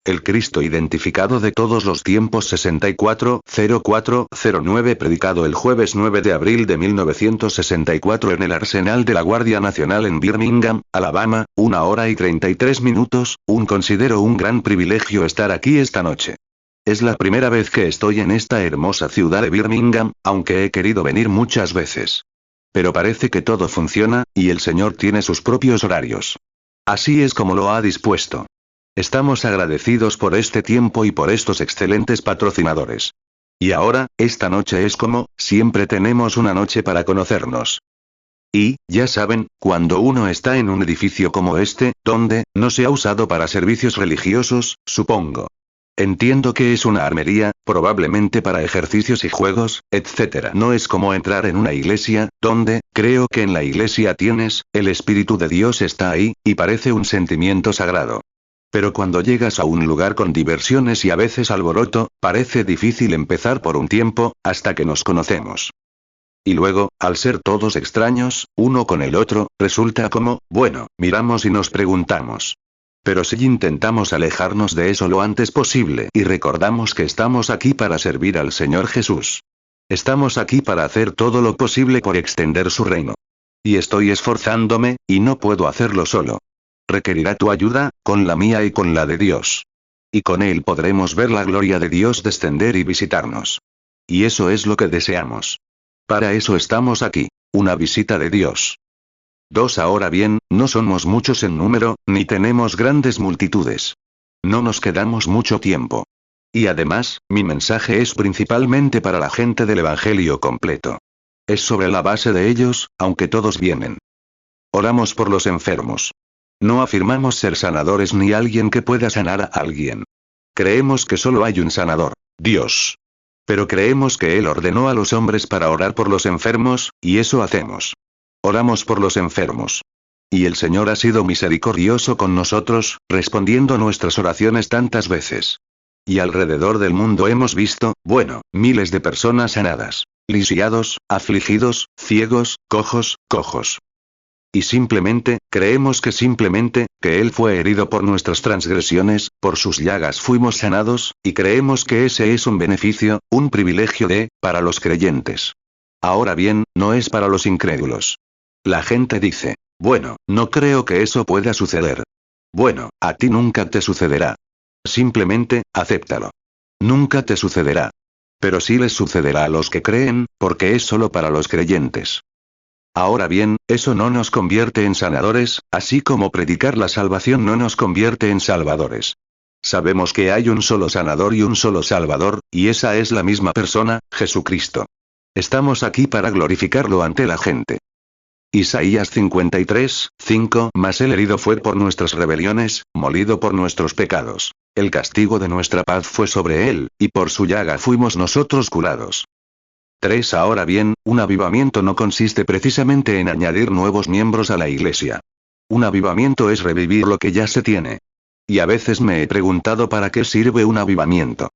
El Cristo identificado de todos los tiempos 640409 predicado el jueves 9 de abril de 1964 en el Arsenal de la Guardia Nacional en Birmingham, Alabama, 1 hora y 33 minutos, considero un gran privilegio estar aquí esta noche. Es la primera vez que estoy en esta hermosa ciudad de Birmingham, aunque he querido venir muchas veces. Pero parece que todo funciona, y el Señor tiene sus propios horarios. Así es como lo ha dispuesto. Estamos agradecidos por este tiempo y por estos excelentes patrocinadores. Y ahora, esta noche es como, siempre tenemos una noche para conocernos. Y, ya saben, cuando uno está en un edificio como este, donde, no se ha usado para servicios religiosos, supongo. Entiendo que es una armería, probablemente para ejercicios y juegos, etc. No es como entrar en una iglesia, donde, creo que en la iglesia tienes, el Espíritu de Dios está ahí, y parece un sentimiento sagrado. Pero cuando llegas a un lugar con diversiones y a veces alboroto, parece difícil empezar por un tiempo, hasta que nos conocemos. Y luego, al ser todos extraños, uno con el otro, resulta como, bueno, miramos y nos preguntamos. Pero si intentamos alejarnos de eso lo antes posible y recordamos que estamos aquí para servir al Señor Jesús. Estamos aquí para hacer todo lo posible por extender su reino. Y estoy esforzándome, y no puedo hacerlo solo. Requerirá tu ayuda, con la mía y con la de Dios. Y con Él podremos ver la gloria de Dios descender y visitarnos. Y eso es lo que deseamos. Para eso estamos aquí. Una visita de Dios. 2. Ahora bien, no somos muchos en número, ni tenemos grandes multitudes. No nos quedamos mucho tiempo. Y además, mi mensaje es principalmente para la gente del Evangelio completo. Es sobre la base de ellos, aunque todos vienen. Oramos por los enfermos. No afirmamos ser sanadores ni alguien que pueda sanar a alguien. Creemos que solo hay un sanador, Dios. Pero creemos que Él ordenó a los hombres para orar por los enfermos, y eso hacemos. Oramos por los enfermos. Y el Señor ha sido misericordioso con nosotros, respondiendo nuestras oraciones tantas veces. Y alrededor del mundo hemos visto, bueno, miles de personas sanadas, lisiados, afligidos, ciegos, cojos. Y creemos que Él fue herido por nuestras transgresiones, por sus llagas fuimos sanados, y creemos que ese es un beneficio, un privilegio para los creyentes. Ahora bien, no es para los incrédulos. La gente dice, bueno, no creo que eso pueda suceder. Bueno, a ti nunca te sucederá. Simplemente, acéptalo. Nunca te sucederá. Pero sí les sucederá a los que creen, porque es solo para los creyentes. Ahora bien, eso no nos convierte en sanadores, así como predicar la salvación no nos convierte en salvadores. Sabemos que hay un solo sanador y un solo salvador, y esa es la misma persona, Jesucristo. Estamos aquí para glorificarlo ante la gente. Isaías 53:5 Mas el herido fue por nuestras rebeliones, molido por nuestros pecados. El castigo de nuestra paz fue sobre él, y por su llaga fuimos nosotros curados. 3. Ahora bien, un avivamiento no consiste precisamente en añadir nuevos miembros a la iglesia. Un avivamiento es revivir lo que ya se tiene. Y a veces me he preguntado para qué sirve un avivamiento.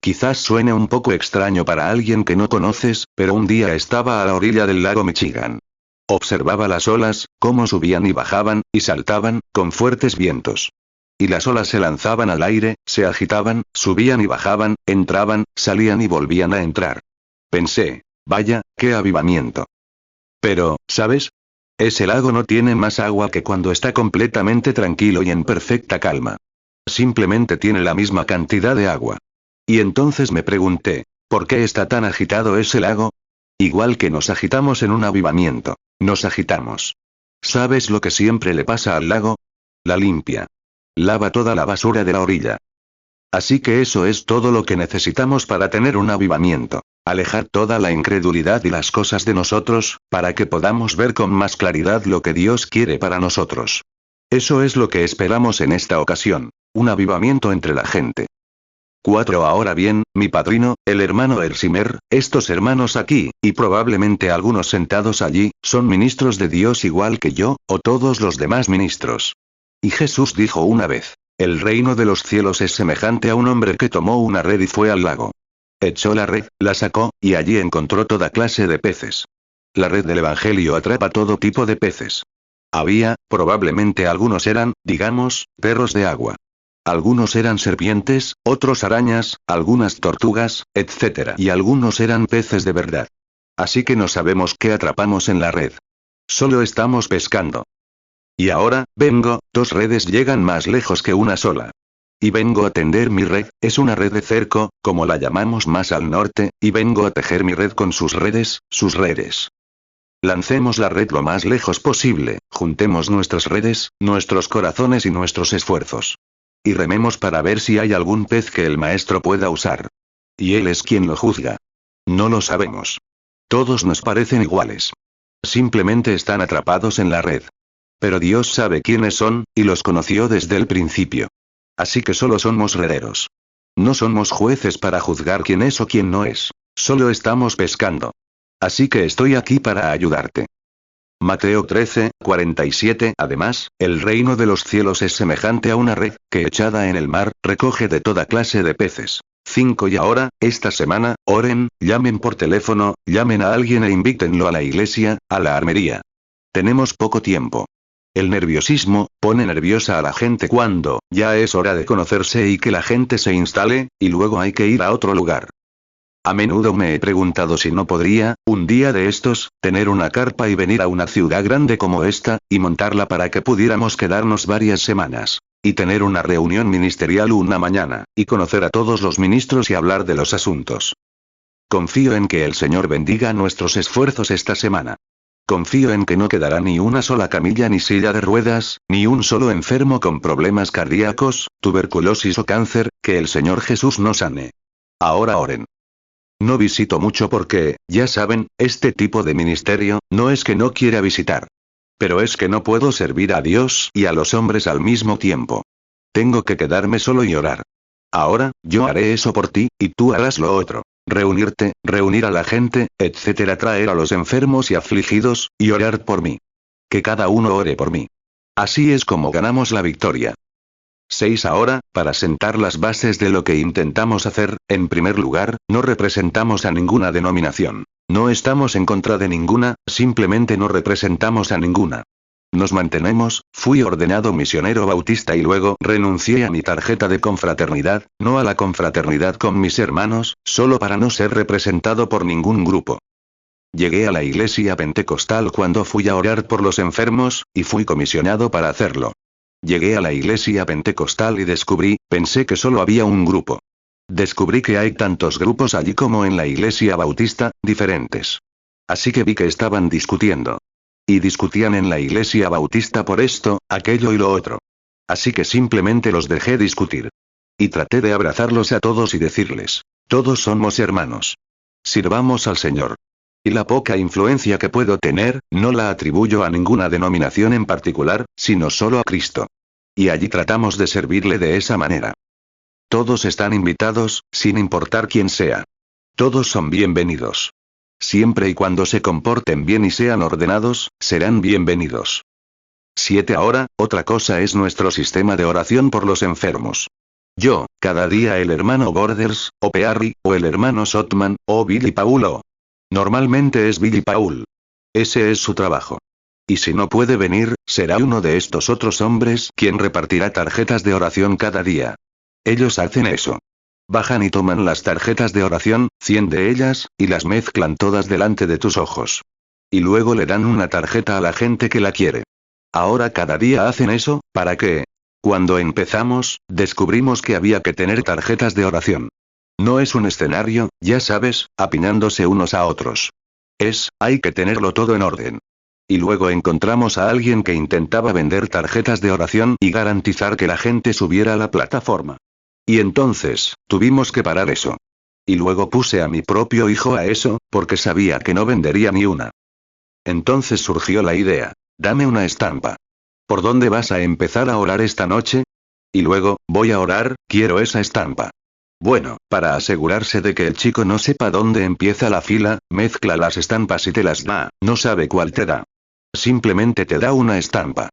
Quizás suene un poco extraño para alguien que no conoces, pero un día estaba a la orilla del lago Michigan. Observaba las olas, cómo subían y bajaban, y saltaban, con fuertes vientos. Y las olas se lanzaban al aire, se agitaban, subían y bajaban, entraban, salían y volvían a entrar. Pensé, vaya, qué avivamiento. Pero, ¿sabes? Ese lago no tiene más agua que cuando está completamente tranquilo y en perfecta calma. Simplemente tiene la misma cantidad de agua. Y entonces me pregunté, ¿por qué está tan agitado ese lago? Igual que nos agitamos en un avivamiento. Nos agitamos. ¿Sabes lo que siempre le pasa al lago? La limpia. Lava toda la basura de la orilla. Así que eso es todo lo que necesitamos para tener un avivamiento. Alejar toda la incredulidad y las cosas de nosotros, para que podamos ver con más claridad lo que Dios quiere para nosotros. Eso es lo que esperamos en esta ocasión. Un avivamiento entre la gente. 4. Ahora bien, mi padrino, el hermano Elsimer, estos hermanos aquí, y probablemente algunos sentados allí, son ministros de Dios igual que yo, o todos los demás ministros. Y Jesús dijo una vez, el reino de los cielos es semejante a un hombre que tomó una red y fue al lago. Echó la red, la sacó, y allí encontró toda clase de peces. La red del Evangelio atrapa todo tipo de peces. Había, probablemente algunos eran, digamos, perros de agua. Algunos eran serpientes, otros arañas, algunas tortugas, etc. Y algunos eran peces de verdad. Así que no sabemos qué atrapamos en la red. Solo estamos pescando. Y ahora, vengo, 2 redes llegan más lejos que una sola. Y vengo a tender mi red, es una red de cerco, como la llamamos más al norte, y vengo a tejer mi red con sus redes, sus redes. Lancemos la red lo más lejos posible, juntemos nuestras redes, nuestros corazones y nuestros esfuerzos. Y rememos para ver si hay algún pez que el maestro pueda usar. Y él es quien lo juzga. No lo sabemos. Todos nos parecen iguales. Simplemente están atrapados en la red. Pero Dios sabe quiénes son, y los conoció desde el principio. Así que solo somos rederos. No somos jueces para juzgar quién es o quién no es. Solo estamos pescando. Así que estoy aquí para ayudarte. Mateo 13:47. Además, el reino de los cielos es semejante a una red, que echada en el mar, recoge de toda clase de peces. 5. Y ahora, esta semana, oren, llamen por teléfono, llamen a alguien e invítenlo a la iglesia, a la armería. Tenemos poco tiempo. El nerviosismo pone nerviosa a la gente cuando ya es hora de conocerse y que la gente se instale, y luego hay que ir a otro lugar. A menudo me he preguntado si no podría, un día de estos, tener una carpa y venir a una ciudad grande como esta, y montarla para que pudiéramos quedarnos varias semanas. Y tener una reunión ministerial una mañana, y conocer a todos los ministros y hablar de los asuntos. Confío en que el Señor bendiga nuestros esfuerzos esta semana. Confío en que no quedará ni una sola camilla ni silla de ruedas, ni un solo enfermo con problemas cardíacos, tuberculosis o cáncer, que el Señor Jesús nos sane. Ahora oren. No visito mucho porque, ya saben, este tipo de ministerio, no es que no quiera visitar. Pero es que no puedo servir a Dios y a los hombres al mismo tiempo. Tengo que quedarme solo y orar. Ahora, yo haré eso por ti, y tú harás lo otro. Reunirte, reunir a la gente, etc. Traer a los enfermos y afligidos, y orar por mí. Que cada uno ore por mí. Así es como ganamos la victoria. 6. Ahora, para sentar las bases de lo que intentamos hacer, en primer lugar, no representamos a ninguna denominación. No estamos en contra de ninguna, simplemente no representamos a ninguna. Nos mantenemos, fui ordenado misionero bautista y luego renuncié a mi tarjeta de confraternidad, no a la confraternidad con mis hermanos, solo para no ser representado por ningún grupo. Llegué a la iglesia pentecostal cuando fui a orar por los enfermos, y fui comisionado para hacerlo. Llegué a la iglesia pentecostal y pensé que solo había un grupo. Descubrí que hay tantos grupos allí como en la iglesia bautista, diferentes. Así que vi que estaban discutiendo. Y discutían en la iglesia bautista por esto, aquello y lo otro. Así que simplemente los dejé discutir. Y traté de abrazarlos a todos y decirles, todos somos hermanos. Sirvamos al Señor. Y la poca influencia que puedo tener, no la atribuyo a ninguna denominación en particular, sino solo a Cristo. Y allí tratamos de servirle de esa manera. Todos están invitados, sin importar quién sea. Todos son bienvenidos. Siempre y cuando se comporten bien y sean ordenados, serán bienvenidos. 7. Ahora, otra cosa es nuestro sistema de oración por los enfermos. Yo, cada día el hermano Borders, o Pearry, o el hermano Sotman, o Billy Paulo. Normalmente es Billy Paul. Ese es su trabajo. Y si no puede venir, será uno de estos otros hombres quien repartirá tarjetas de oración cada día. Ellos hacen eso. Bajan y toman las tarjetas de oración, 100 de ellas, y las mezclan todas delante de tus ojos. Y luego le dan una tarjeta a la gente que la quiere. Ahora cada día hacen eso, ¿para qué? Cuando empezamos, descubrimos que había que tener tarjetas de oración. No es un escenario, ya sabes, apiñándose unos a otros. Hay que tenerlo todo en orden. Y luego encontramos a alguien que intentaba vender tarjetas de oración y garantizar que la gente subiera a la plataforma. Y entonces, tuvimos que parar eso. Y luego puse a mi propio hijo a eso, porque sabía que no vendería ni una. Entonces surgió la idea. Dame una estampa. ¿Por dónde vas a empezar a orar esta noche? Y luego, voy a orar, quiero esa estampa. Bueno, para asegurarse de que el chico no sepa dónde empieza la fila, mezcla las estampas y te las da, no sabe cuál te da. Simplemente te da una estampa.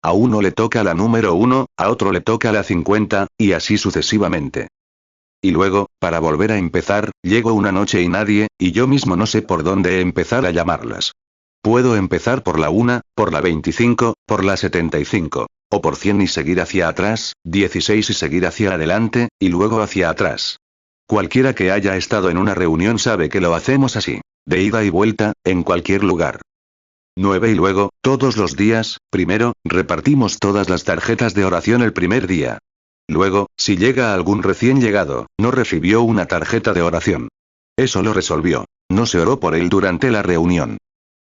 A uno le toca la número 1, a otro le toca la 50, y así sucesivamente. Y luego, para volver a empezar, llego una noche y nadie, y yo mismo no sé por dónde empezar a llamarlas. Puedo empezar por la 1, por la 25, por la 75. O por 100 y seguir hacia atrás, 16 y seguir hacia adelante, y luego hacia atrás. Cualquiera que haya estado en una reunión sabe que lo hacemos así. De ida y vuelta, en cualquier lugar. 9 y luego, todos los días, primero, repartimos todas las tarjetas de oración el primer día. Luego, si llega algún recién llegado, no recibió una tarjeta de oración. Eso lo resolvió. No se oró por él durante la reunión.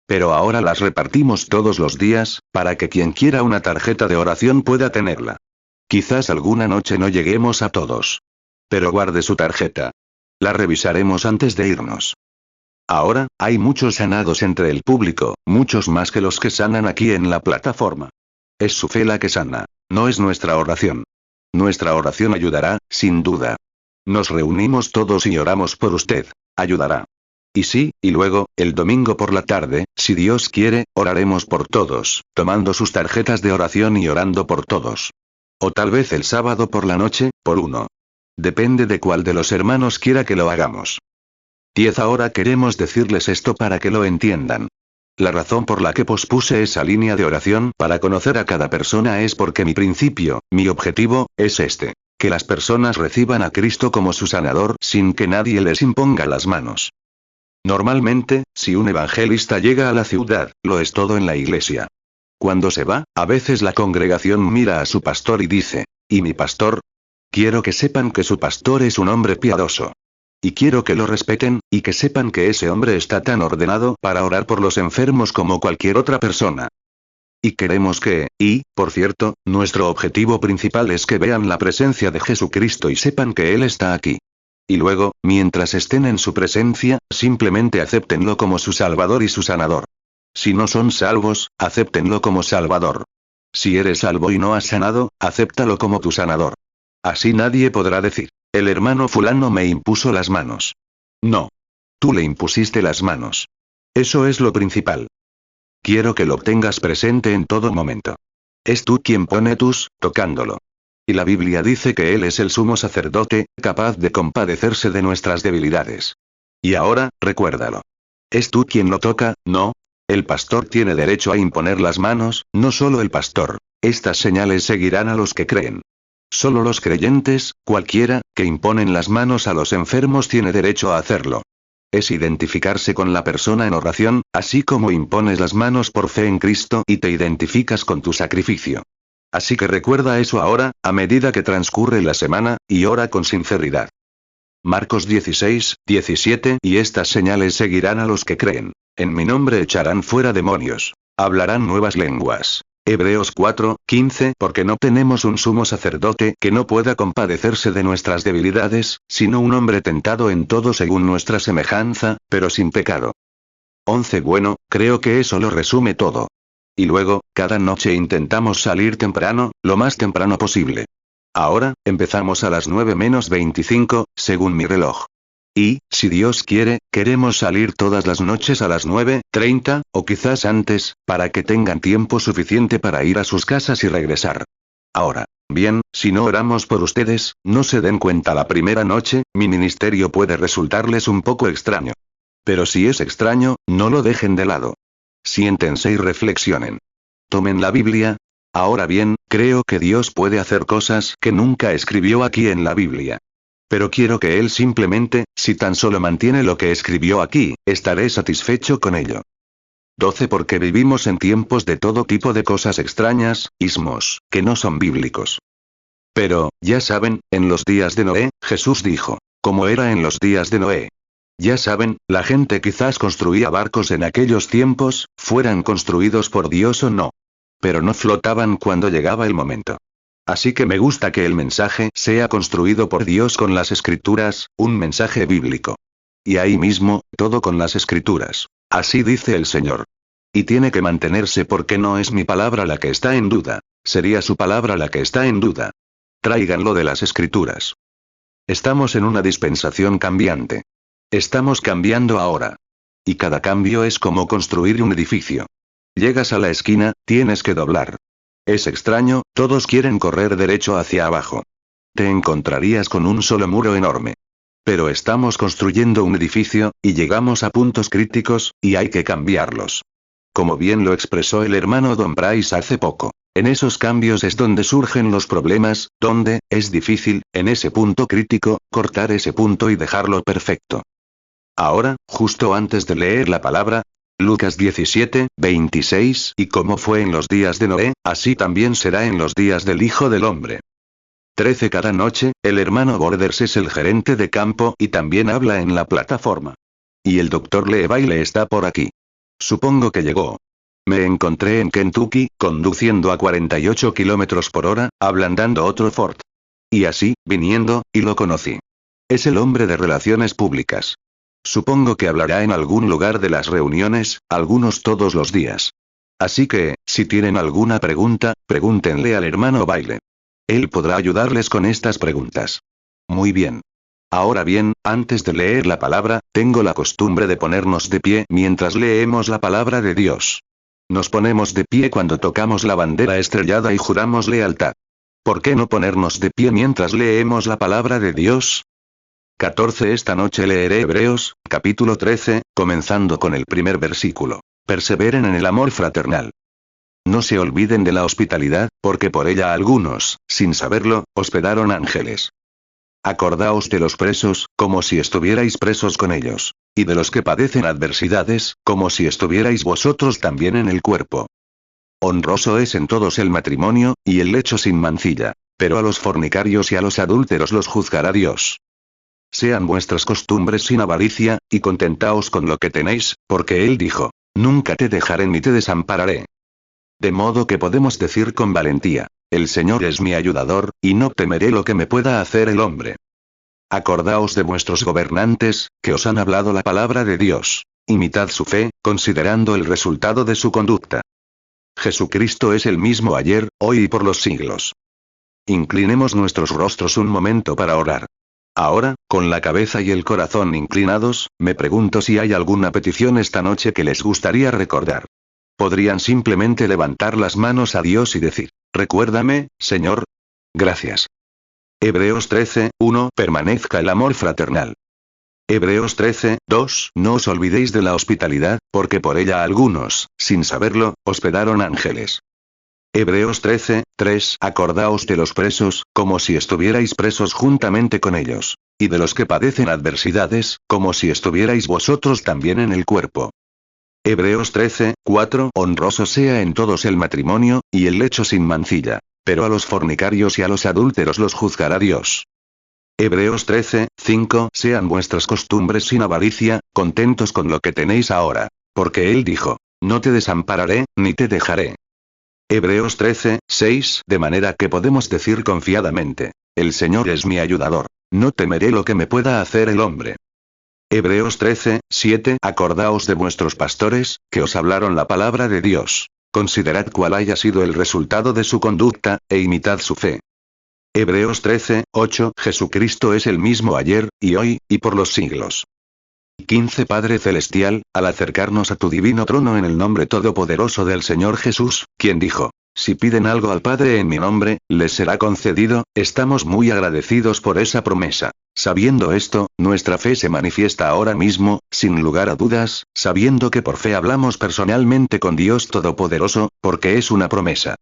Pero ahora las repartimos todos los días, para que quien quiera una tarjeta de oración pueda tenerla. Quizás alguna noche no lleguemos a todos. Pero guarde su tarjeta. La revisaremos antes de irnos. Ahora, hay muchos sanados entre el público, muchos más que los que sanan aquí en la plataforma. Es su fe la que sana, no es nuestra oración. Nuestra oración ayudará, sin duda. Nos reunimos todos y oramos por usted. Ayudará. Y sí, y luego, el domingo por la tarde, si Dios quiere, oraremos por todos, tomando sus tarjetas de oración y orando por todos. O tal vez el sábado por la noche, por uno. Depende de cuál de los hermanos quiera que lo hagamos. 10. Ahora queremos decirles esto para que lo entiendan. La razón por la que pospuse esa línea de oración para conocer a cada persona es porque mi principio, mi objetivo, es este. Que las personas reciban a Cristo como su sanador sin que nadie les imponga las manos. Normalmente, si un evangelista llega a la ciudad, lo es todo en la iglesia. Cuando se va, a veces la congregación mira a su pastor y dice, ¿y mi pastor? Quiero que sepan que su pastor es un hombre piadoso. Y quiero que lo respeten, y que sepan que ese hombre está tan ordenado para orar por los enfermos como cualquier otra persona. Y queremos que, por cierto, nuestro objetivo principal es que vean la presencia de Jesucristo y sepan que Él está aquí. Y luego, mientras estén en su presencia, simplemente acéptenlo como su Salvador y su sanador. Si no son salvos, acéptenlo como Salvador. Si eres salvo y no has sanado, acéptalo como tu sanador. Así nadie podrá decir, el hermano fulano me impuso las manos. No. Tú le impusiste las manos. Eso es lo principal. Quiero que lo tengas presente en todo momento. Es tú quien pone tus, tocándolo. Y la Biblia dice que Él es el sumo sacerdote, capaz de compadecerse de nuestras debilidades. Y ahora, recuérdalo. Es tú quien lo toca, ¿no? El pastor tiene derecho a imponer las manos, no solo el pastor. Estas señales seguirán a los que creen. Solo los creyentes, cualquiera, que imponen las manos a los enfermos tiene derecho a hacerlo. Es identificarse con la persona en oración, así como impones las manos por fe en Cristo y te identificas con tu sacrificio. Así que recuerda eso ahora, a medida que transcurre la semana, y ora con sinceridad. Marcos 16, 17. Y estas señales seguirán a los que creen. En mi nombre echarán fuera demonios. Hablarán nuevas lenguas. Hebreos 4, 15. Porque no tenemos un sumo sacerdote que no pueda compadecerse de nuestras debilidades, sino un hombre tentado en todo según nuestra semejanza, pero sin pecado. 11. Bueno, creo que eso lo resume todo. Y luego, cada noche intentamos salir temprano, lo más temprano posible. Ahora, empezamos a las 9:25, según mi reloj. Y, si Dios quiere, queremos salir todas las noches a las 9:30, o quizás antes, para que tengan tiempo suficiente para ir a sus casas y regresar. Ahora, bien, si no oramos por ustedes, no se den cuenta la primera noche, mi ministerio puede resultarles un poco extraño. Pero si es extraño, no lo dejen de lado. Siéntense y reflexionen. Tomen la Biblia. Ahora bien, creo que Dios puede hacer cosas que nunca escribió aquí en la Biblia. Pero quiero que Él simplemente, si tan solo mantiene lo que escribió aquí, estaré satisfecho con ello. 12. Porque vivimos en tiempos de todo tipo de cosas extrañas, ismos, que no son bíblicos. Pero, ya saben, en los días de Noé, Jesús dijo, como era en los días de Noé. Ya saben, la gente quizás construía barcos en aquellos tiempos, fueran construidos por Dios o no. Pero no flotaban cuando llegaba el momento. Así que me gusta que el mensaje sea construido por Dios con las escrituras, un mensaje bíblico. Y ahí mismo, todo con las escrituras. Así dice el Señor. Y tiene que mantenerse porque no es mi palabra la que está en duda, sería su palabra la que está en duda. Tráiganlo de las escrituras. Estamos en una dispensación cambiante. Estamos cambiando ahora. Y cada cambio es como construir un edificio. Llegas a la esquina, tienes que doblar. Es extraño, todos quieren correr derecho hacia abajo. Te encontrarías con un solo muro enorme. Pero estamos construyendo un edificio, y llegamos a puntos críticos, y hay que cambiarlos. Como bien lo expresó el hermano Don Price hace poco. En esos cambios es donde surgen los problemas, donde, es difícil, en ese punto crítico, cortar ese punto y dejarlo perfecto. Ahora, justo antes de leer la palabra, Lucas 17, 26, y como fue en los días de Noé, así también será en los días del Hijo del Hombre. 13 Cada noche, el hermano Borders es el gerente de campo y también habla en la plataforma. Y el doctor Levi está por aquí. Supongo que llegó. Me encontré en Kentucky, conduciendo a 48 kilómetros por hora, ablandando otro Ford. Y así, viniendo, y lo conocí. Es el hombre de relaciones públicas. Supongo que hablará en algún lugar de las reuniones, algunos todos los días. Así que, si tienen alguna pregunta, pregúntenle al hermano Baile. Él podrá ayudarles con estas preguntas. Muy bien. Ahora bien, antes de leer la palabra, tengo la costumbre de ponernos de pie mientras leemos la palabra de Dios. Nos ponemos de pie cuando tocamos la bandera estrellada y juramos lealtad. ¿Por qué no ponernos de pie mientras leemos la palabra de Dios? 14 Esta noche leeré Hebreos, capítulo 13, comenzando con el primer versículo. Perseveren en el amor fraternal. No se olviden de la hospitalidad, porque por ella algunos, sin saberlo, hospedaron ángeles. Acordaos de los presos, como si estuvierais presos con ellos. Y de los que padecen adversidades, como si estuvierais vosotros también en el cuerpo. Honroso es en todos el matrimonio, y el lecho sin mancilla. Pero a los fornicarios y a los adúlteros los juzgará Dios. Sean vuestras costumbres sin avaricia, y contentaos con lo que tenéis, porque Él dijo, nunca te dejaré ni te desampararé. De modo que podemos decir con valentía, el Señor es mi ayudador, y no temeré lo que me pueda hacer el hombre. Acordaos de vuestros gobernantes, que os han hablado la palabra de Dios. Imitad su fe, considerando el resultado de su conducta. Jesucristo es el mismo ayer, hoy y por los siglos. Inclinemos nuestros rostros un momento para orar. Ahora, con la cabeza y el corazón inclinados, me pregunto si hay alguna petición esta noche que les gustaría recordar. Podrían simplemente levantar las manos a Dios y decir, recuérdame, Señor. Gracias. Hebreos 13, 1 Permanezca el amor fraternal. Hebreos 13, 2 No os olvidéis de la hospitalidad, porque por ella algunos, sin saberlo, hospedaron ángeles. Hebreos 13, 3 Acordaos de los presos, como si estuvierais presos juntamente con ellos. Y de los que padecen adversidades, como si estuvierais vosotros también en el cuerpo. Hebreos 13, 4 Honroso sea en todos el matrimonio, y el lecho sin mancilla. Pero a los fornicarios y a los adúlteros los juzgará Dios. Hebreos 13, 5 Sean vuestras costumbres sin avaricia, contentos con lo que tenéis ahora. Porque Él dijo, no te desampararé, ni te dejaré. Hebreos 13, 6 De manera que podemos decir confiadamente, el Señor es mi ayudador, no temeré lo que me pueda hacer el hombre. Hebreos 13, 7 Acordaos de vuestros pastores, que os hablaron la palabra de Dios. Considerad cuál haya sido el resultado de su conducta, e imitad su fe. Hebreos 13, 8 Jesucristo es el mismo ayer, y hoy, y por los siglos. 15 Padre Celestial, al acercarnos a tu divino trono en el nombre todopoderoso del Señor Jesús, quien dijo, si piden algo al Padre en mi nombre, les será concedido, estamos muy agradecidos por esa promesa. Sabiendo esto, nuestra fe se manifiesta ahora mismo, sin lugar a dudas, sabiendo que por fe hablamos personalmente con Dios Todopoderoso, porque es una promesa.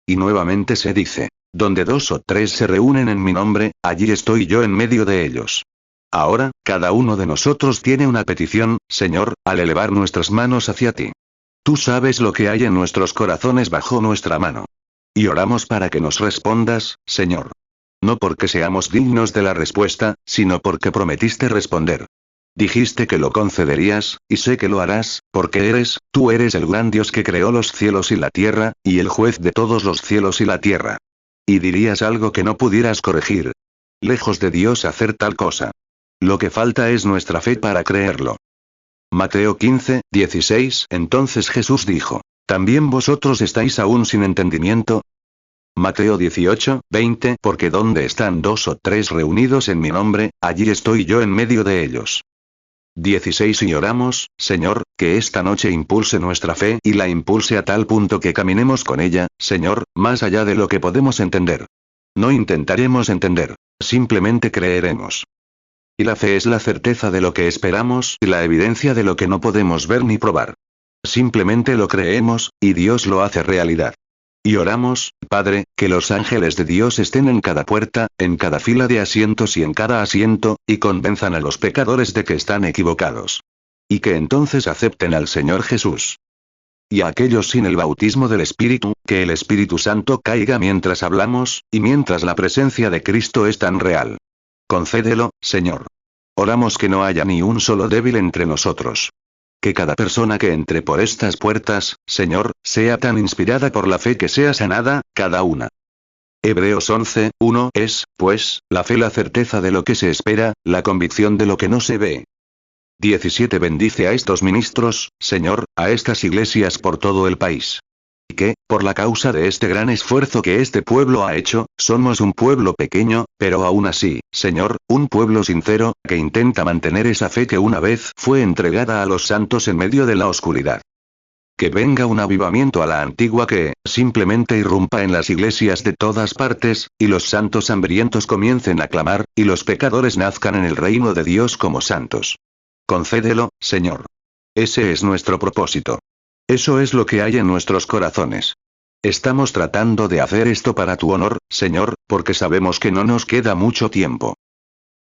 Y nuevamente se dice, donde 2 o 3 se reúnen en mi nombre, allí estoy yo en medio de ellos. Ahora, cada uno de nosotros tiene una petición, Señor, al elevar nuestras manos hacia ti. Tú sabes lo que hay en nuestros corazones bajo nuestra mano. Y oramos para que nos respondas, Señor. No porque seamos dignos de la respuesta, sino porque prometiste responder. Dijiste que lo concederías, y sé que lo harás, porque tú eres el gran Dios que creó los cielos y la tierra, y el juez de todos los cielos y la tierra. Y dirías algo que no pudieras corregir. Lejos de Dios hacer tal cosa. Lo que falta es nuestra fe para creerlo. Mateo 15, 16 Entonces Jesús dijo, ¿también vosotros estáis aún sin entendimiento? Mateo 18, 20 Porque donde están 2 o 3 reunidos en mi nombre, allí estoy yo en medio de ellos. 16 Y oramos, Señor, que esta noche impulse nuestra fe y la impulse a tal punto que caminemos con ella, Señor, más allá de lo que podemos entender. No intentaremos entender, simplemente creeremos. Y la fe es la certeza de lo que esperamos y la evidencia de lo que no podemos ver ni probar. Simplemente lo creemos, y Dios lo hace realidad. Y oramos, Padre, que los ángeles de Dios estén en cada puerta, en cada fila de asientos y en cada asiento, y convenzan a los pecadores de que están equivocados. Y que entonces acepten al Señor Jesús. Y a aquellos sin el bautismo del Espíritu, que el Espíritu Santo caiga mientras hablamos, y mientras la presencia de Cristo es tan real. Concédelo, Señor. Oramos que no haya ni un solo débil entre nosotros. Que cada persona que entre por estas puertas, Señor, sea tan inspirada por la fe que sea sanada, cada una. Hebreos 11:1 es, pues, la fe la certeza de lo que se espera, la convicción de lo que no se ve. 17 Bendice a estos ministros, Señor, a estas iglesias por todo el país. Y que, por la causa de este gran esfuerzo que este pueblo ha hecho, somos un pueblo pequeño, pero aún así, Señor, un pueblo sincero, que intenta mantener esa fe que una vez fue entregada a los santos en medio de la oscuridad. Que venga un avivamiento a la antigua que, simplemente irrumpa en las iglesias de todas partes, y los santos hambrientos comiencen a clamar, y los pecadores nazcan en el reino de Dios como santos. Concédelo, Señor. Ese es nuestro propósito. Eso es lo que hay en nuestros corazones. Estamos tratando de hacer esto para tu honor, Señor, porque sabemos que no nos queda mucho tiempo.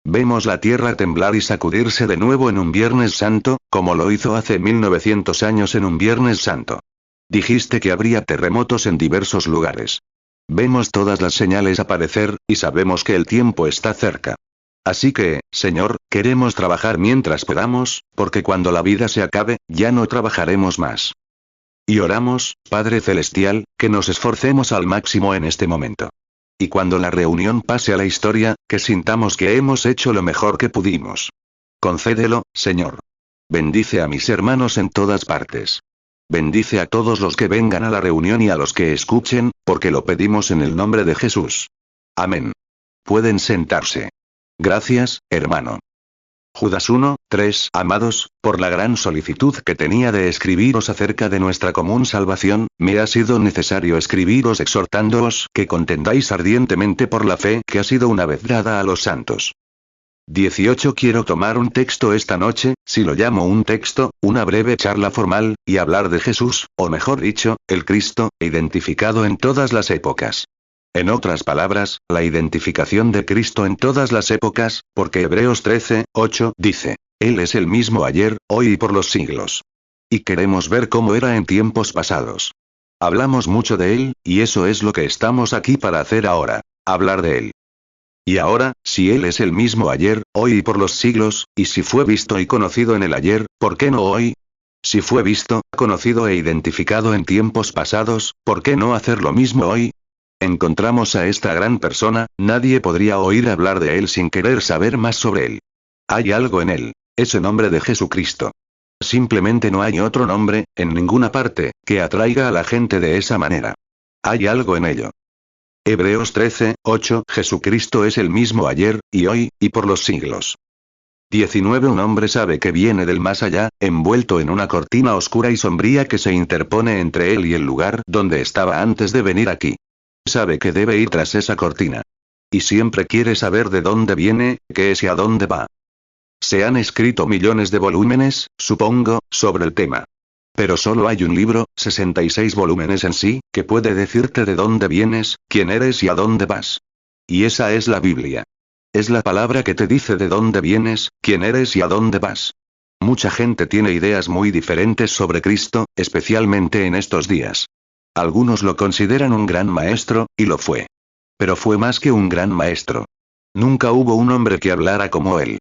Vemos la tierra temblar y sacudirse de nuevo en un Viernes Santo, como lo hizo hace 1900 años en un Viernes Santo. Dijiste que habría terremotos en diversos lugares. Vemos todas las señales aparecer, y sabemos que el tiempo está cerca. Así que, Señor, queremos trabajar mientras podamos, porque cuando la vida se acabe, ya no trabajaremos más. Y oramos, Padre Celestial, que nos esforcemos al máximo en este momento. Y cuando la reunión pase a la historia, que sintamos que hemos hecho lo mejor que pudimos. Concédelo, Señor. Bendice a mis hermanos en todas partes. Bendice a todos los que vengan a la reunión y a los que escuchen, porque lo pedimos en el nombre de Jesús. Amén. Pueden sentarse. Gracias, hermano. Judas 1:3 Amados, por la gran solicitud que tenía de escribiros acerca de nuestra común salvación, me ha sido necesario escribiros exhortándoos que contendáis ardientemente por la fe que ha sido una vez dada a los santos. 18 Quiero tomar un texto esta noche, si lo llamo un texto, una breve charla formal, y hablar de Jesús, o mejor dicho, el Cristo, identificado en todas las épocas. En otras palabras, la identificación de Cristo en todas las épocas, porque Hebreos 13:8 dice, Él es el mismo ayer, hoy y por los siglos. Y queremos ver cómo era en tiempos pasados. Hablamos mucho de Él, y eso es lo que estamos aquí para hacer ahora, hablar de Él. Y ahora, si Él es el mismo ayer, hoy y por los siglos, y si fue visto y conocido en el ayer, ¿por qué no hoy? Si fue visto, conocido e identificado en tiempos pasados, ¿por qué no hacer lo mismo hoy? Encontramos a esta gran persona, nadie podría oír hablar de él sin querer saber más sobre él. Hay algo en él, ese nombre de Jesucristo. Simplemente no hay otro nombre, en ninguna parte, que atraiga a la gente de esa manera. Hay algo en ello. Hebreos 13:8 Jesucristo es el mismo ayer, y hoy, y por los siglos. 19 Un hombre sabe que viene del más allá, envuelto en una cortina oscura y sombría que se interpone entre él y el lugar donde estaba antes de venir aquí. Sabe que debe ir tras esa cortina. Y siempre quiere saber de dónde viene, qué es y a dónde va. Se han escrito millones de volúmenes, supongo, sobre el tema. Pero solo hay un libro, 66 volúmenes en sí, que puede decirte de dónde vienes, quién eres y a dónde vas. Y esa es la Biblia. Es la palabra que te dice de dónde vienes, quién eres y a dónde vas. Mucha gente tiene ideas muy diferentes sobre Cristo, especialmente en estos días. Algunos lo consideran un gran maestro, y lo fue. Pero fue más que un gran maestro. Nunca hubo un hombre que hablara como él.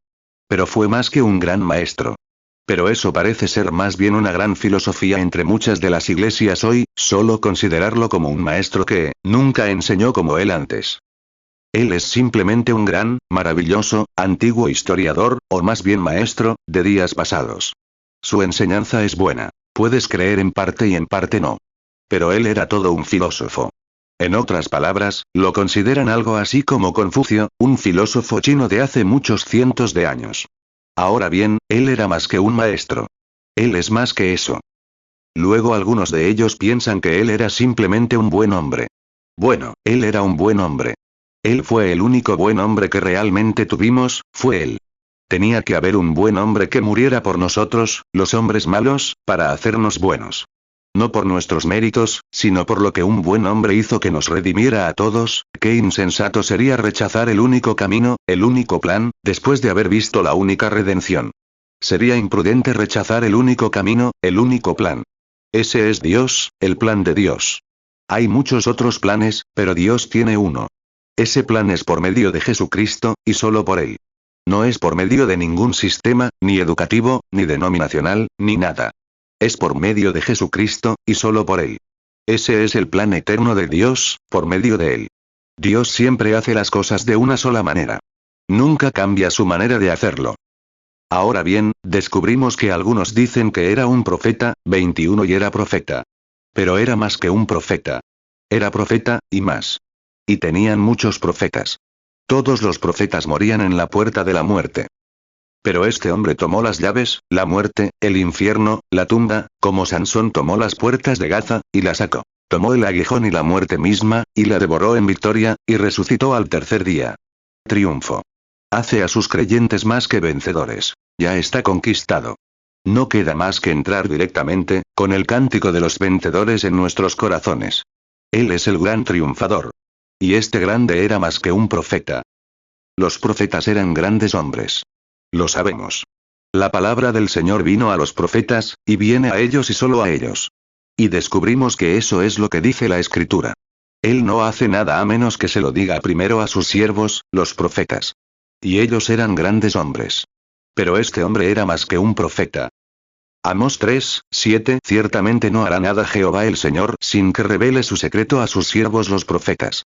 Pero fue más que un gran maestro. Pero eso parece ser más bien una gran filosofía entre muchas de las iglesias hoy, solo considerarlo como un maestro que nunca enseñó como él antes. Él es simplemente un gran, maravilloso, antiguo historiador, o más bien maestro, de días pasados. Su enseñanza es buena. Puedes creer en parte y en parte no. Pero él era todo un filósofo. En otras palabras, lo consideran algo así como Confucio, un filósofo chino de hace muchos cientos de años. Ahora bien, él era más que un maestro. Él es más que eso. Luego algunos de ellos piensan que él era simplemente un buen hombre. Bueno, él era un buen hombre. Él fue el único buen hombre que realmente tuvimos, fue él. Tenía que haber un buen hombre que muriera por nosotros, los hombres malos, para hacernos buenos. No por nuestros méritos, sino por lo que un buen hombre hizo que nos redimiera a todos. Qué insensato sería rechazar el único camino, el único plan, después de haber visto la única redención. Sería imprudente rechazar el único camino, el único plan. Ese es Dios, el plan de Dios. Hay muchos otros planes, pero Dios tiene uno. Ese plan es por medio de Jesucristo, y solo por Él. No es por medio de ningún sistema, ni educativo, ni denominacional, ni nada. Es por medio de Jesucristo, y solo por Él. Ese es el plan eterno de Dios, por medio de Él. Dios siempre hace las cosas de una sola manera. Nunca cambia su manera de hacerlo. Ahora bien, descubrimos que algunos dicen que era un profeta, 21 y era profeta. Pero era más que un profeta. Era profeta, y más. Y tenían muchos profetas. Todos los profetas morían en la puerta de la muerte. Pero este hombre tomó las llaves, la muerte, el infierno, la tumba, como Sansón tomó las puertas de Gaza, y la sacó. Tomó el aguijón y la muerte misma, y la devoró en victoria, y resucitó al tercer día. Triunfo. Hace a sus creyentes más que vencedores. Ya está conquistado. No queda más que entrar directamente, con el cántico de los vencedores en nuestros corazones. Él es el gran triunfador. Y este grande era más que un profeta. Los profetas eran grandes hombres. Lo sabemos. La palabra del Señor vino a los profetas, y viene a ellos y solo a ellos. Y descubrimos que eso es lo que dice la Escritura. Él no hace nada a menos que se lo diga primero a sus siervos, los profetas. Y ellos eran grandes hombres. Pero este hombre era más que un profeta. Amós 3:7 Ciertamente no hará nada Jehová el Señor sin que revele su secreto a sus siervos los profetas.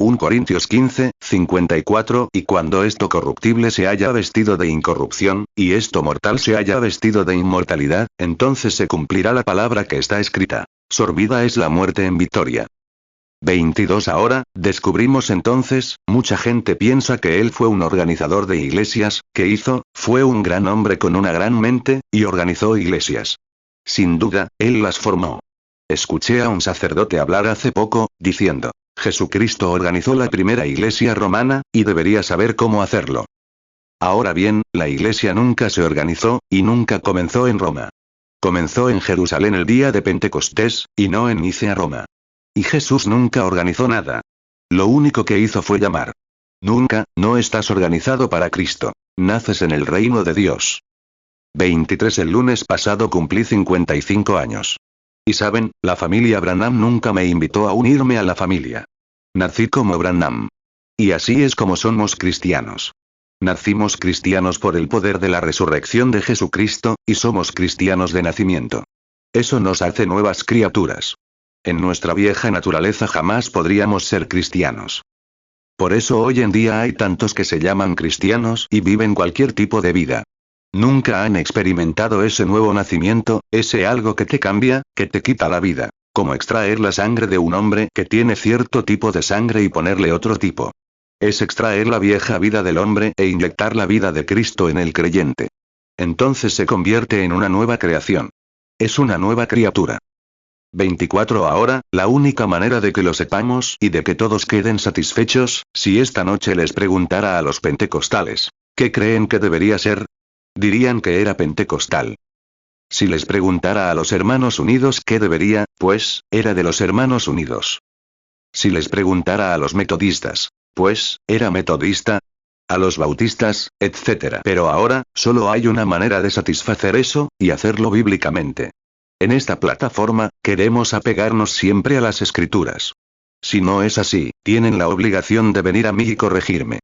1 Corintios 15:54 Y cuando esto corruptible se haya vestido de incorrupción, y esto mortal se haya vestido de inmortalidad, entonces se cumplirá la palabra que está escrita. Sorbida es la muerte en victoria. 22 Ahora, descubrimos entonces, mucha gente piensa que él fue un organizador de iglesias, fue un gran hombre con una gran mente, y organizó iglesias. Sin duda, él las formó. Escuché a un sacerdote hablar hace poco, diciendo, Jesucristo organizó la primera iglesia romana, y debería saber cómo hacerlo. Ahora bien, la iglesia nunca se organizó, y nunca comenzó en Roma. Comenzó en Jerusalén el día de Pentecostés, y no en Nicea Roma. Y Jesús nunca organizó nada. Lo único que hizo fue llamar. Nunca, no estás organizado para Cristo. Naces en el reino de Dios. 23 El lunes pasado cumplí 55 años. Y saben, la familia Branham nunca me invitó a unirme a la familia. Nací como Branham. Y así es como somos cristianos. Nacimos cristianos por el poder de la resurrección de Jesucristo, y somos cristianos de nacimiento. Eso nos hace nuevas criaturas. En nuestra vieja naturaleza jamás podríamos ser cristianos. Por eso hoy en día hay tantos que se llaman cristianos y viven cualquier tipo de vida. Nunca han experimentado ese nuevo nacimiento, ese algo que te cambia, que te quita la vida, como extraer la sangre de un hombre que tiene cierto tipo de sangre y ponerle otro tipo. Es extraer la vieja vida del hombre e inyectar la vida de Cristo en el creyente. Entonces se convierte en una nueva creación. Es una nueva criatura. 24 Ahora, la única manera de que lo sepamos y de que todos queden satisfechos, si esta noche les preguntara a los pentecostales, ¿qué creen que debería ser? Dirían que era pentecostal. Si les preguntara a los Hermanos Unidos qué debería, pues, era de los Hermanos Unidos. Si les preguntara a los metodistas, pues, era metodista. A los bautistas, etc. Pero ahora, solo hay una manera de satisfacer eso, y hacerlo bíblicamente. En esta plataforma, queremos apegarnos siempre a las Escrituras. Si no es así, tienen la obligación de venir a mí y corregirme.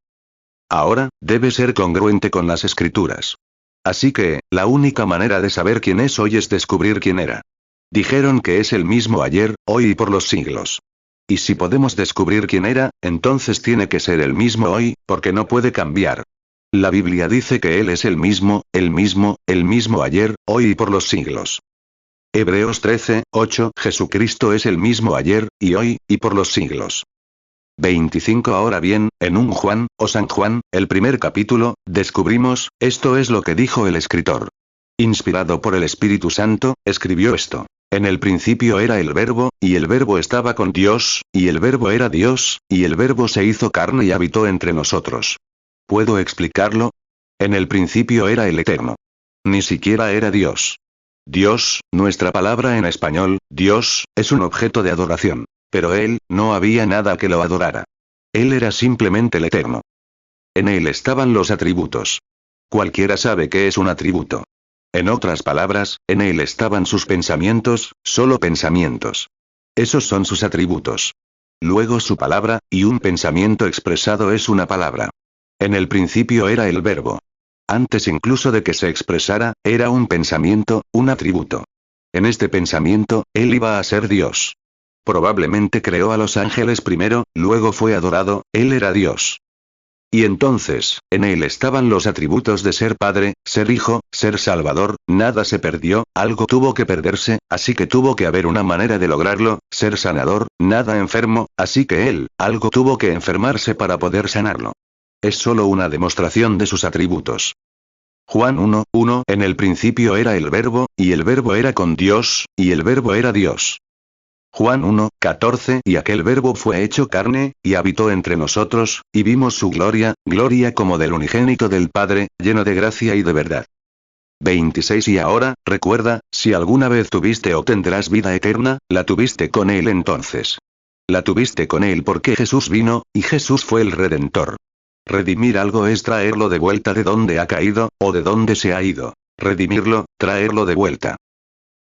Ahora, debe ser congruente con las Escrituras. Así que, la única manera de saber quién es hoy es descubrir quién era. Dijeron que es el mismo ayer, hoy y por los siglos. Y si podemos descubrir quién era, entonces tiene que ser el mismo hoy, porque no puede cambiar. La Biblia dice que Él es el mismo ayer, hoy y por los siglos. Hebreos 13:8 Jesucristo es el mismo ayer, y hoy, y por los siglos. 25 Ahora bien, en un Juan, o San Juan, el primer capítulo, descubrimos, esto es lo que dijo el escritor. Inspirado por el Espíritu Santo, escribió esto. En el principio era el Verbo, y el Verbo estaba con Dios, y el Verbo era Dios, y el Verbo se hizo carne y habitó entre nosotros. ¿Puedo explicarlo? En el principio era el Eterno. Ni siquiera era Dios. Dios, nuestra palabra en español, Dios, es un objeto de adoración. Pero Él, no había nada que lo adorara. Él era simplemente el Eterno. En Él estaban los atributos. Cualquiera sabe qué es un atributo. En otras palabras, en Él estaban sus pensamientos, solo pensamientos. Esos son sus atributos. Luego su palabra, y un pensamiento expresado es una palabra. En el principio era el verbo. Antes incluso de que se expresara, era un pensamiento, un atributo. En este pensamiento, Él iba a ser Dios. Probablemente creó a los ángeles primero, luego fue adorado, Él era Dios. Y entonces, en Él estaban los atributos de ser Padre, ser Hijo, ser Salvador, nada se perdió, algo tuvo que perderse, así que tuvo que haber una manera de lograrlo, ser sanador, nada enfermo, así que Él, algo tuvo que enfermarse para poder sanarlo. Es solo una demostración de sus atributos. Juan 1:1 En el principio era el verbo, y el verbo era con Dios, y el verbo era Dios. Juan 1:14 Y aquel verbo fue hecho carne, y habitó entre nosotros, y vimos su gloria, gloria como del unigénito del Padre, lleno de gracia y de verdad. 26 Y ahora, recuerda, si alguna vez tuviste o tendrás vida eterna, la tuviste con Él entonces. La tuviste con Él porque Jesús vino, y Jesús fue el Redentor. Redimir algo es traerlo de vuelta de donde ha caído, o de donde se ha ido. Redimirlo, traerlo de vuelta.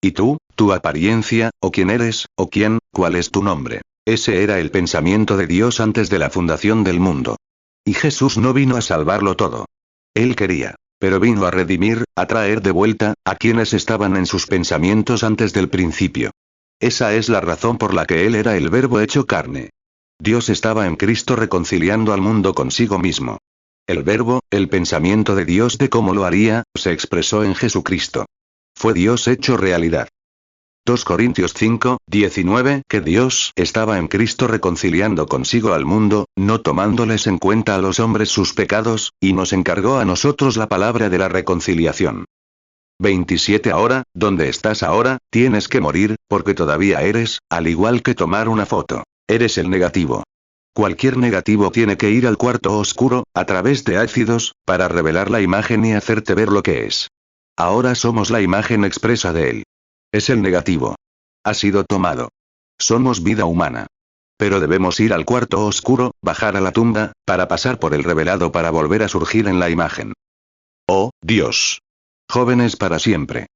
¿Y tú, tu apariencia, o quién eres, o quién, cuál es tu nombre? Ese era el pensamiento de Dios antes de la fundación del mundo. Y Jesús no vino a salvarlo todo. Él quería, pero vino a redimir, a traer de vuelta, a quienes estaban en sus pensamientos antes del principio. Esa es la razón por la que Él era el Verbo hecho carne. Dios estaba en Cristo reconciliando al mundo consigo mismo. El Verbo, el pensamiento de Dios de cómo lo haría, se expresó en Jesucristo. Fue Dios hecho realidad. 2 Corintios 5:19 Que Dios estaba en Cristo reconciliando consigo al mundo, no tomándoles en cuenta a los hombres sus pecados, y nos encargó a nosotros la palabra de la reconciliación. 27 Ahora, donde estás ahora, tienes que morir, porque todavía eres, al igual que tomar una foto. Eres el negativo. Cualquier negativo tiene que ir al cuarto oscuro, a través de ácidos, para revelar la imagen y hacerte ver lo que es. Ahora somos la imagen expresa de Él. Es el negativo. Ha sido tomado. Somos vida humana. Pero debemos ir al cuarto oscuro, bajar a la tumba, para pasar por el revelado para volver a surgir en la imagen. Oh, Dios. Jóvenes para siempre.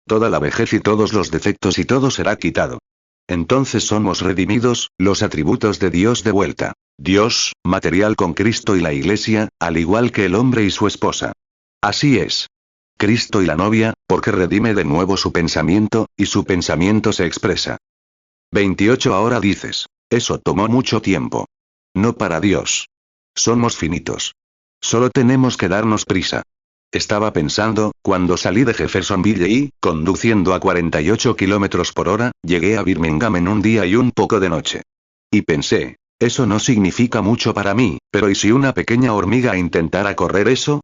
Toda la vejez y todos los defectos y todo será quitado. Entonces somos redimidos, los atributos de Dios de vuelta. Dios, material con Cristo y la Iglesia, al igual que el hombre y su esposa. Así es. Cristo y la novia, porque redime de nuevo su pensamiento, y su pensamiento se expresa. 28 Ahora dices, eso tomó mucho tiempo. No para Dios. Somos finitos. Solo tenemos que darnos prisa. Estaba pensando, cuando salí de Jeffersonville y, conduciendo a 48 km por hora, llegué a Birmingham en un día y un poco de noche. Y pensé, eso no significa mucho para mí, pero ¿y si una pequeña hormiga intentara correr eso?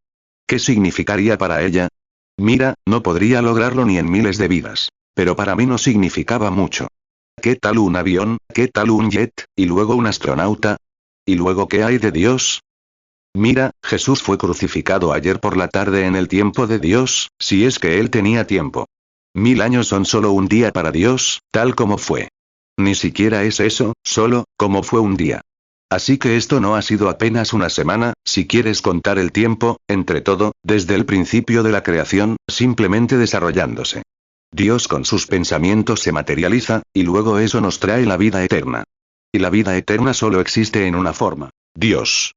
¿Qué significaría para ella? Mira, no podría lograrlo ni en miles de vidas. Pero para mí no significaba mucho. ¿Qué tal un avión? ¿Qué tal un jet? ¿Y luego un astronauta? ¿Y luego qué hay de Dios? Mira, Jesús fue crucificado ayer por la tarde en el tiempo de Dios, si es que Él tenía tiempo. 1000 años son solo un día para Dios, tal como fue. Ni siquiera es eso, solo, como fue un día. Así que esto no ha sido apenas una semana, si quieres contar el tiempo, entre todo, desde el principio de la creación, simplemente desarrollándose. Dios con sus pensamientos se materializa, y luego eso nos trae la vida eterna. Y la vida eterna solo existe en una forma, Dios.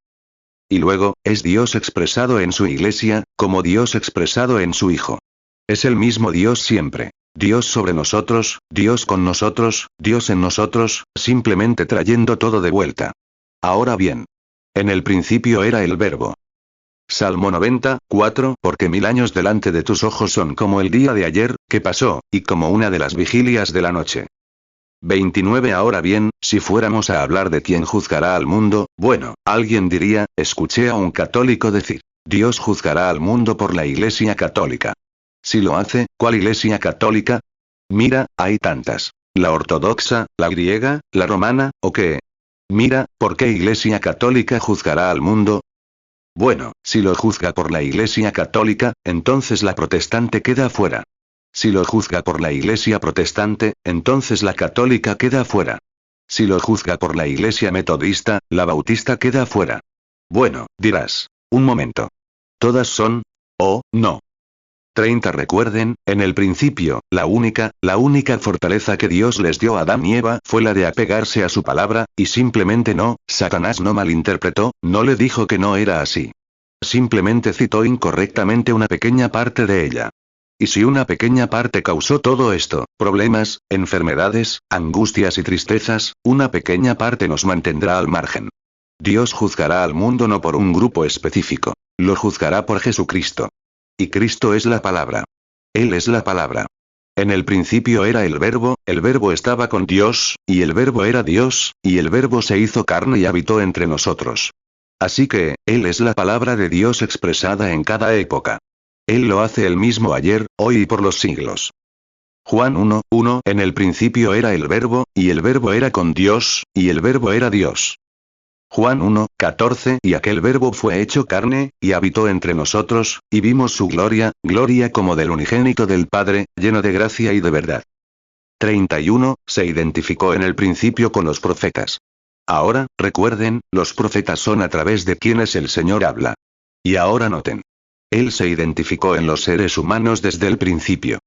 Y luego, es Dios expresado en su iglesia, como Dios expresado en su Hijo. Es el mismo Dios siempre. Dios sobre nosotros, Dios con nosotros, Dios en nosotros, simplemente trayendo todo de vuelta. Ahora bien. En el principio era el Verbo. Salmo 90:4 Porque 1000 años delante de tus ojos son como el día de ayer, que pasó, y como una de las vigilias de la noche. 29 Ahora bien, si fuéramos a hablar de quién juzgará al mundo, bueno, alguien diría, escuché a un católico decir, Dios juzgará al mundo por la Iglesia Católica. Si lo hace, ¿cuál Iglesia Católica? Mira, hay tantas. ¿La ortodoxa, la griega, la romana, o qué? Mira, ¿por qué Iglesia Católica juzgará al mundo? Bueno, si lo juzga por la Iglesia Católica, entonces la protestante queda fuera. Si lo juzga por la Iglesia protestante, entonces la católica queda fuera. Si lo juzga por la Iglesia metodista, la bautista queda fuera. Bueno, dirás. Un momento. ¿Todas son? ¿O no? 30. Recuerden, en el principio, la única fortaleza que Dios les dio a Adán y Eva fue la de apegarse a su palabra, y simplemente no, Satanás no malinterpretó, no le dijo que no era así. Simplemente citó incorrectamente una pequeña parte de ella. Y si una pequeña parte causó todo esto, problemas, enfermedades, angustias y tristezas, una pequeña parte nos mantendrá al margen. Dios juzgará al mundo no por un grupo específico. Lo juzgará por Jesucristo. Y Cristo es la palabra. Él es la palabra. En el principio era el verbo estaba con Dios, y el verbo era Dios, y el verbo se hizo carne y habitó entre nosotros. Así que, Él es la palabra de Dios expresada en cada época. Él lo hace el mismo ayer, hoy y por los siglos. Juan 1:1 En el principio era el verbo era con Dios, y el verbo era Dios. Juan 1:14 Y aquel verbo fue hecho carne, y habitó entre nosotros, y vimos su gloria, gloria como del unigénito del Padre, lleno de gracia y de verdad. 31 Se identificó en el principio con los profetas. Ahora, recuerden, los profetas son a través de quienes el Señor habla. Y ahora noten. Él se identificó en los seres humanos desde el principio.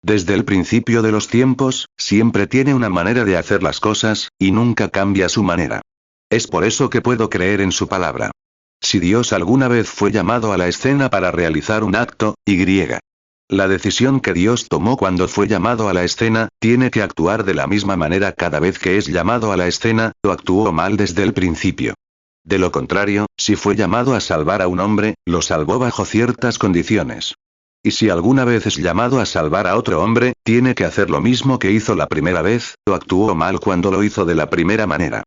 Desde el principio de los tiempos, siempre tiene una manera de hacer las cosas, y nunca cambia su manera. Es por eso que puedo creer en su palabra. Si Dios alguna vez fue llamado a la escena para realizar un acto, la decisión que Dios tomó cuando fue llamado a la escena, tiene que actuar de la misma manera cada vez que es llamado a la escena, o actuó mal desde el principio. De lo contrario, si fue llamado a salvar a un hombre, lo salvó bajo ciertas condiciones. Y si alguna vez es llamado a salvar a otro hombre, tiene que hacer lo mismo que hizo la primera vez, o actuó mal cuando lo hizo de la primera manera.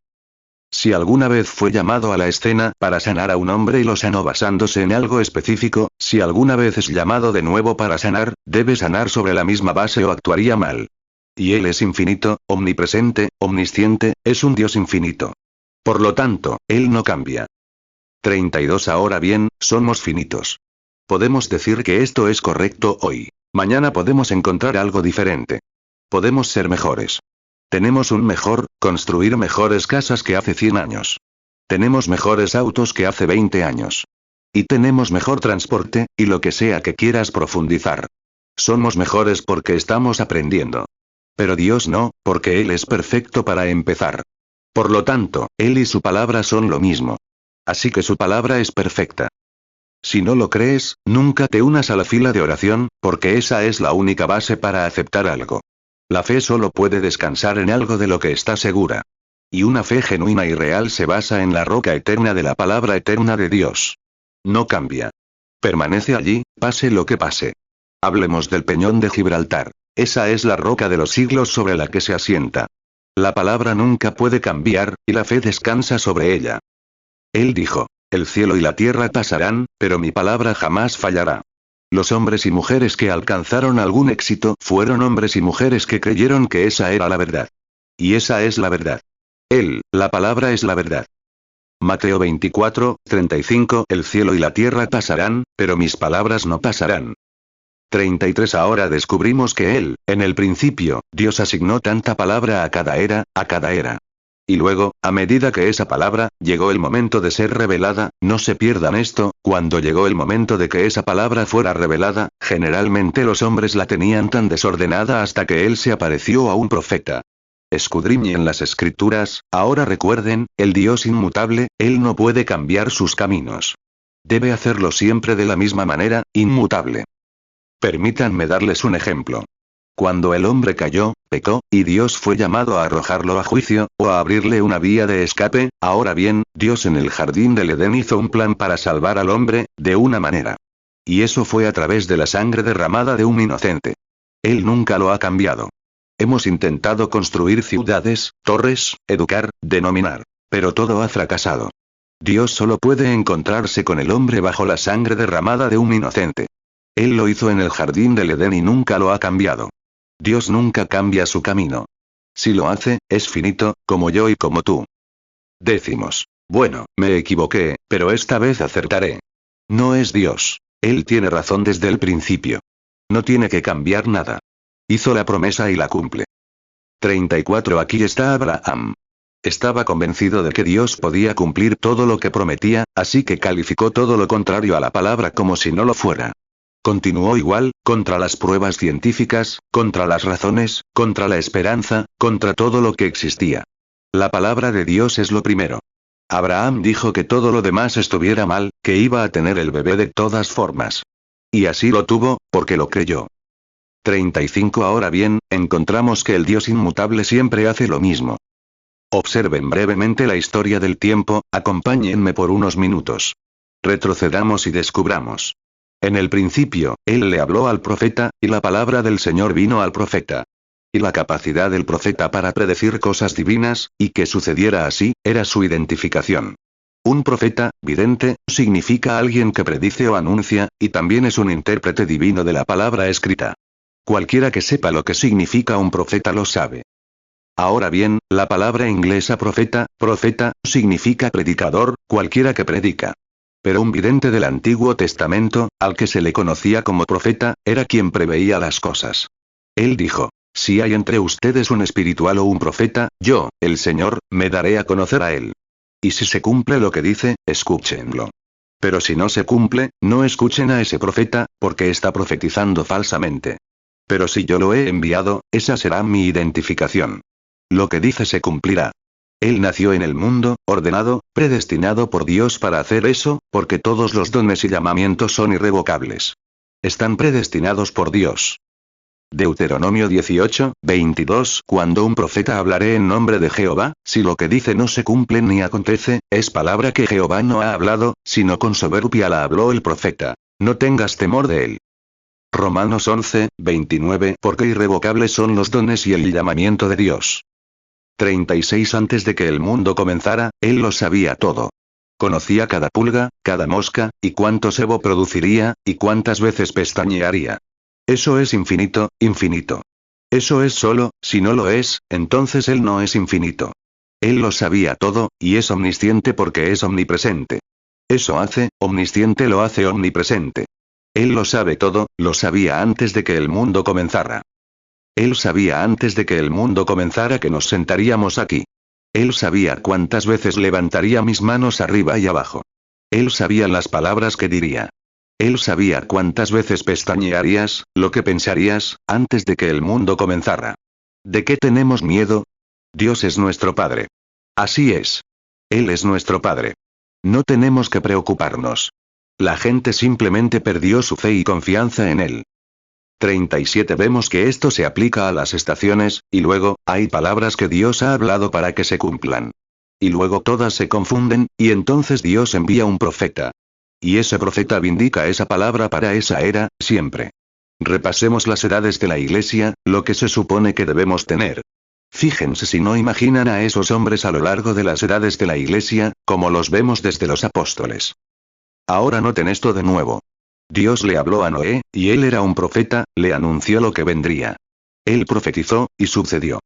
Si alguna vez fue llamado a la escena para sanar a un hombre y lo sanó basándose en algo específico, si alguna vez es llamado de nuevo para sanar, debe sanar sobre la misma base o actuaría mal. Y Él es infinito, omnipresente, omnisciente, es un Dios infinito. Por lo tanto, Él no cambia. 32 Ahora bien, somos finitos. Podemos decir que esto es correcto hoy. Mañana podemos encontrar algo diferente. Podemos ser mejores. Tenemos construir mejores casas que hace 100 años. Tenemos mejores autos que hace 20 años. Y tenemos mejor transporte, y lo que sea que quieras profundizar. Somos mejores porque estamos aprendiendo. Pero Dios no, porque Él es perfecto para empezar. Por lo tanto, Él y su palabra son lo mismo. Así que su palabra es perfecta. Si no lo crees, nunca te unas a la fila de oración, porque esa es la única base para aceptar algo. La fe solo puede descansar en algo de lo que está segura. Y una fe genuina y real se basa en la roca eterna de la palabra eterna de Dios. No cambia. Permanece allí, pase lo que pase. Hablemos del peñón de Gibraltar. Esa es la roca de los siglos sobre la que se asienta. La palabra nunca puede cambiar, y la fe descansa sobre ella. Él dijo, el cielo y la tierra pasarán, pero mi palabra jamás fallará. Los hombres y mujeres que alcanzaron algún éxito fueron hombres y mujeres que creyeron que esa era la verdad. Y esa es la verdad. La palabra es la verdad. Mateo 24:35 El cielo y la tierra pasarán, pero mis palabras no pasarán. 33 Ahora descubrimos que en el principio, Dios asignó tanta palabra a cada era. Y luego, a medida que esa palabra, llegó el momento de ser revelada, no se pierdan esto, cuando llegó el momento de que esa palabra fuera revelada, generalmente los hombres la tenían tan desordenada hasta que Él se apareció a un profeta. Escudriñen las escrituras, ahora recuerden, el Dios inmutable, Él no puede cambiar sus caminos. Debe hacerlo siempre de la misma manera, inmutable. Permítanme darles un ejemplo. Cuando el hombre cayó, pecó, y Dios fue llamado a arrojarlo a juicio, o a abrirle una vía de escape, ahora bien, Dios en el jardín del Edén hizo un plan para salvar al hombre, de una manera. Y eso fue a través de la sangre derramada de un inocente. Él nunca lo ha cambiado. Hemos intentado construir ciudades, torres, educar, denominar. Pero todo ha fracasado. Dios solo puede encontrarse con el hombre bajo la sangre derramada de un inocente. Él lo hizo en el jardín del Edén y nunca lo ha cambiado. Dios nunca cambia su camino. Si lo hace, es finito, como yo y como tú. Decimos, bueno, me equivoqué, pero esta vez acertaré. No es Dios. Él tiene razón desde el principio. No tiene que cambiar nada. Hizo la promesa y la cumple. 34 Aquí está Abraham. Estaba convencido de que Dios podía cumplir todo lo que prometía, así que calificó todo lo contrario a la palabra como si no lo fuera. Continuó igual, contra las pruebas científicas, contra las razones, contra la esperanza, contra todo lo que existía. La palabra de Dios es lo primero. Abraham dijo que todo lo demás estuviera mal, que iba a tener el bebé de todas formas. Y así lo tuvo, porque lo creyó. 35 Ahora bien, encontramos que el Dios inmutable siempre hace lo mismo. Observen brevemente la historia del tiempo, acompáñenme por unos minutos. Retrocedamos y descubramos. En el principio, Él le habló al profeta, y la palabra del Señor vino al profeta. Y la capacidad del profeta para predecir cosas divinas, y que sucediera así, era su identificación. Un profeta, vidente, significa alguien que predice o anuncia, y también es un intérprete divino de la palabra escrita. Cualquiera que sepa lo que significa un profeta lo sabe. Ahora bien, la palabra inglesa profeta, significa predicador, cualquiera que predica. Pero un vidente del Antiguo Testamento, al que se le conocía como profeta, era quien preveía las cosas. Él dijo: si hay entre ustedes un espiritual o un profeta, yo, el Señor, me daré a conocer a él. Y si se cumple lo que dice, escúchenlo. Pero si no se cumple, no escuchen a ese profeta, porque está profetizando falsamente. Pero si yo lo he enviado, esa será mi identificación. Lo que dice se cumplirá. Él nació en el mundo, ordenado, predestinado por Dios para hacer eso, porque todos los dones y llamamientos son irrevocables. Están predestinados por Dios. Deuteronomio 18, 22 Cuando un profeta hablaré en nombre de Jehová, si lo que dice no se cumple ni acontece, es palabra que Jehová no ha hablado, sino con soberbia la habló el profeta. No tengas temor de él. Romanos 11, 29 Porque irrevocables son los dones y el llamamiento de Dios. 36 Antes de que el mundo comenzara, Él lo sabía todo. Conocía cada pulga, cada mosca, y cuánto sebo produciría, y cuántas veces pestañearía. Eso es infinito, infinito. Eso es solo, si no lo es, entonces Él no es infinito. Él lo sabía todo, y es omnisciente porque es omnipresente. Eso hace, omnisciente lo hace omnipresente. Él lo sabe todo, lo sabía antes de que el mundo comenzara. Él sabía antes de que el mundo comenzara que nos sentaríamos aquí. Él sabía cuántas veces levantaría mis manos arriba y abajo. Él sabía las palabras que diría. Él sabía cuántas veces pestañearías, lo que pensarías, antes de que el mundo comenzara. ¿De qué tenemos miedo? Dios es nuestro Padre. Así es. Él es nuestro Padre. No tenemos que preocuparnos. La gente simplemente perdió su fe y confianza en Él. 37 Vemos que esto se aplica a las estaciones, y luego, hay palabras que Dios ha hablado para que se cumplan. Y luego todas se confunden, y entonces Dios envía un profeta. Y ese profeta vindica esa palabra para esa era, siempre. Repasemos las edades de la Iglesia, lo que se supone que debemos tener. Fíjense si no imaginan a esos hombres a lo largo de las edades de la Iglesia, como los vemos desde los apóstoles. Ahora noten esto de nuevo. Dios le habló a Noé, y él era un profeta, le anunció lo que vendría. Él profetizó, y sucedió.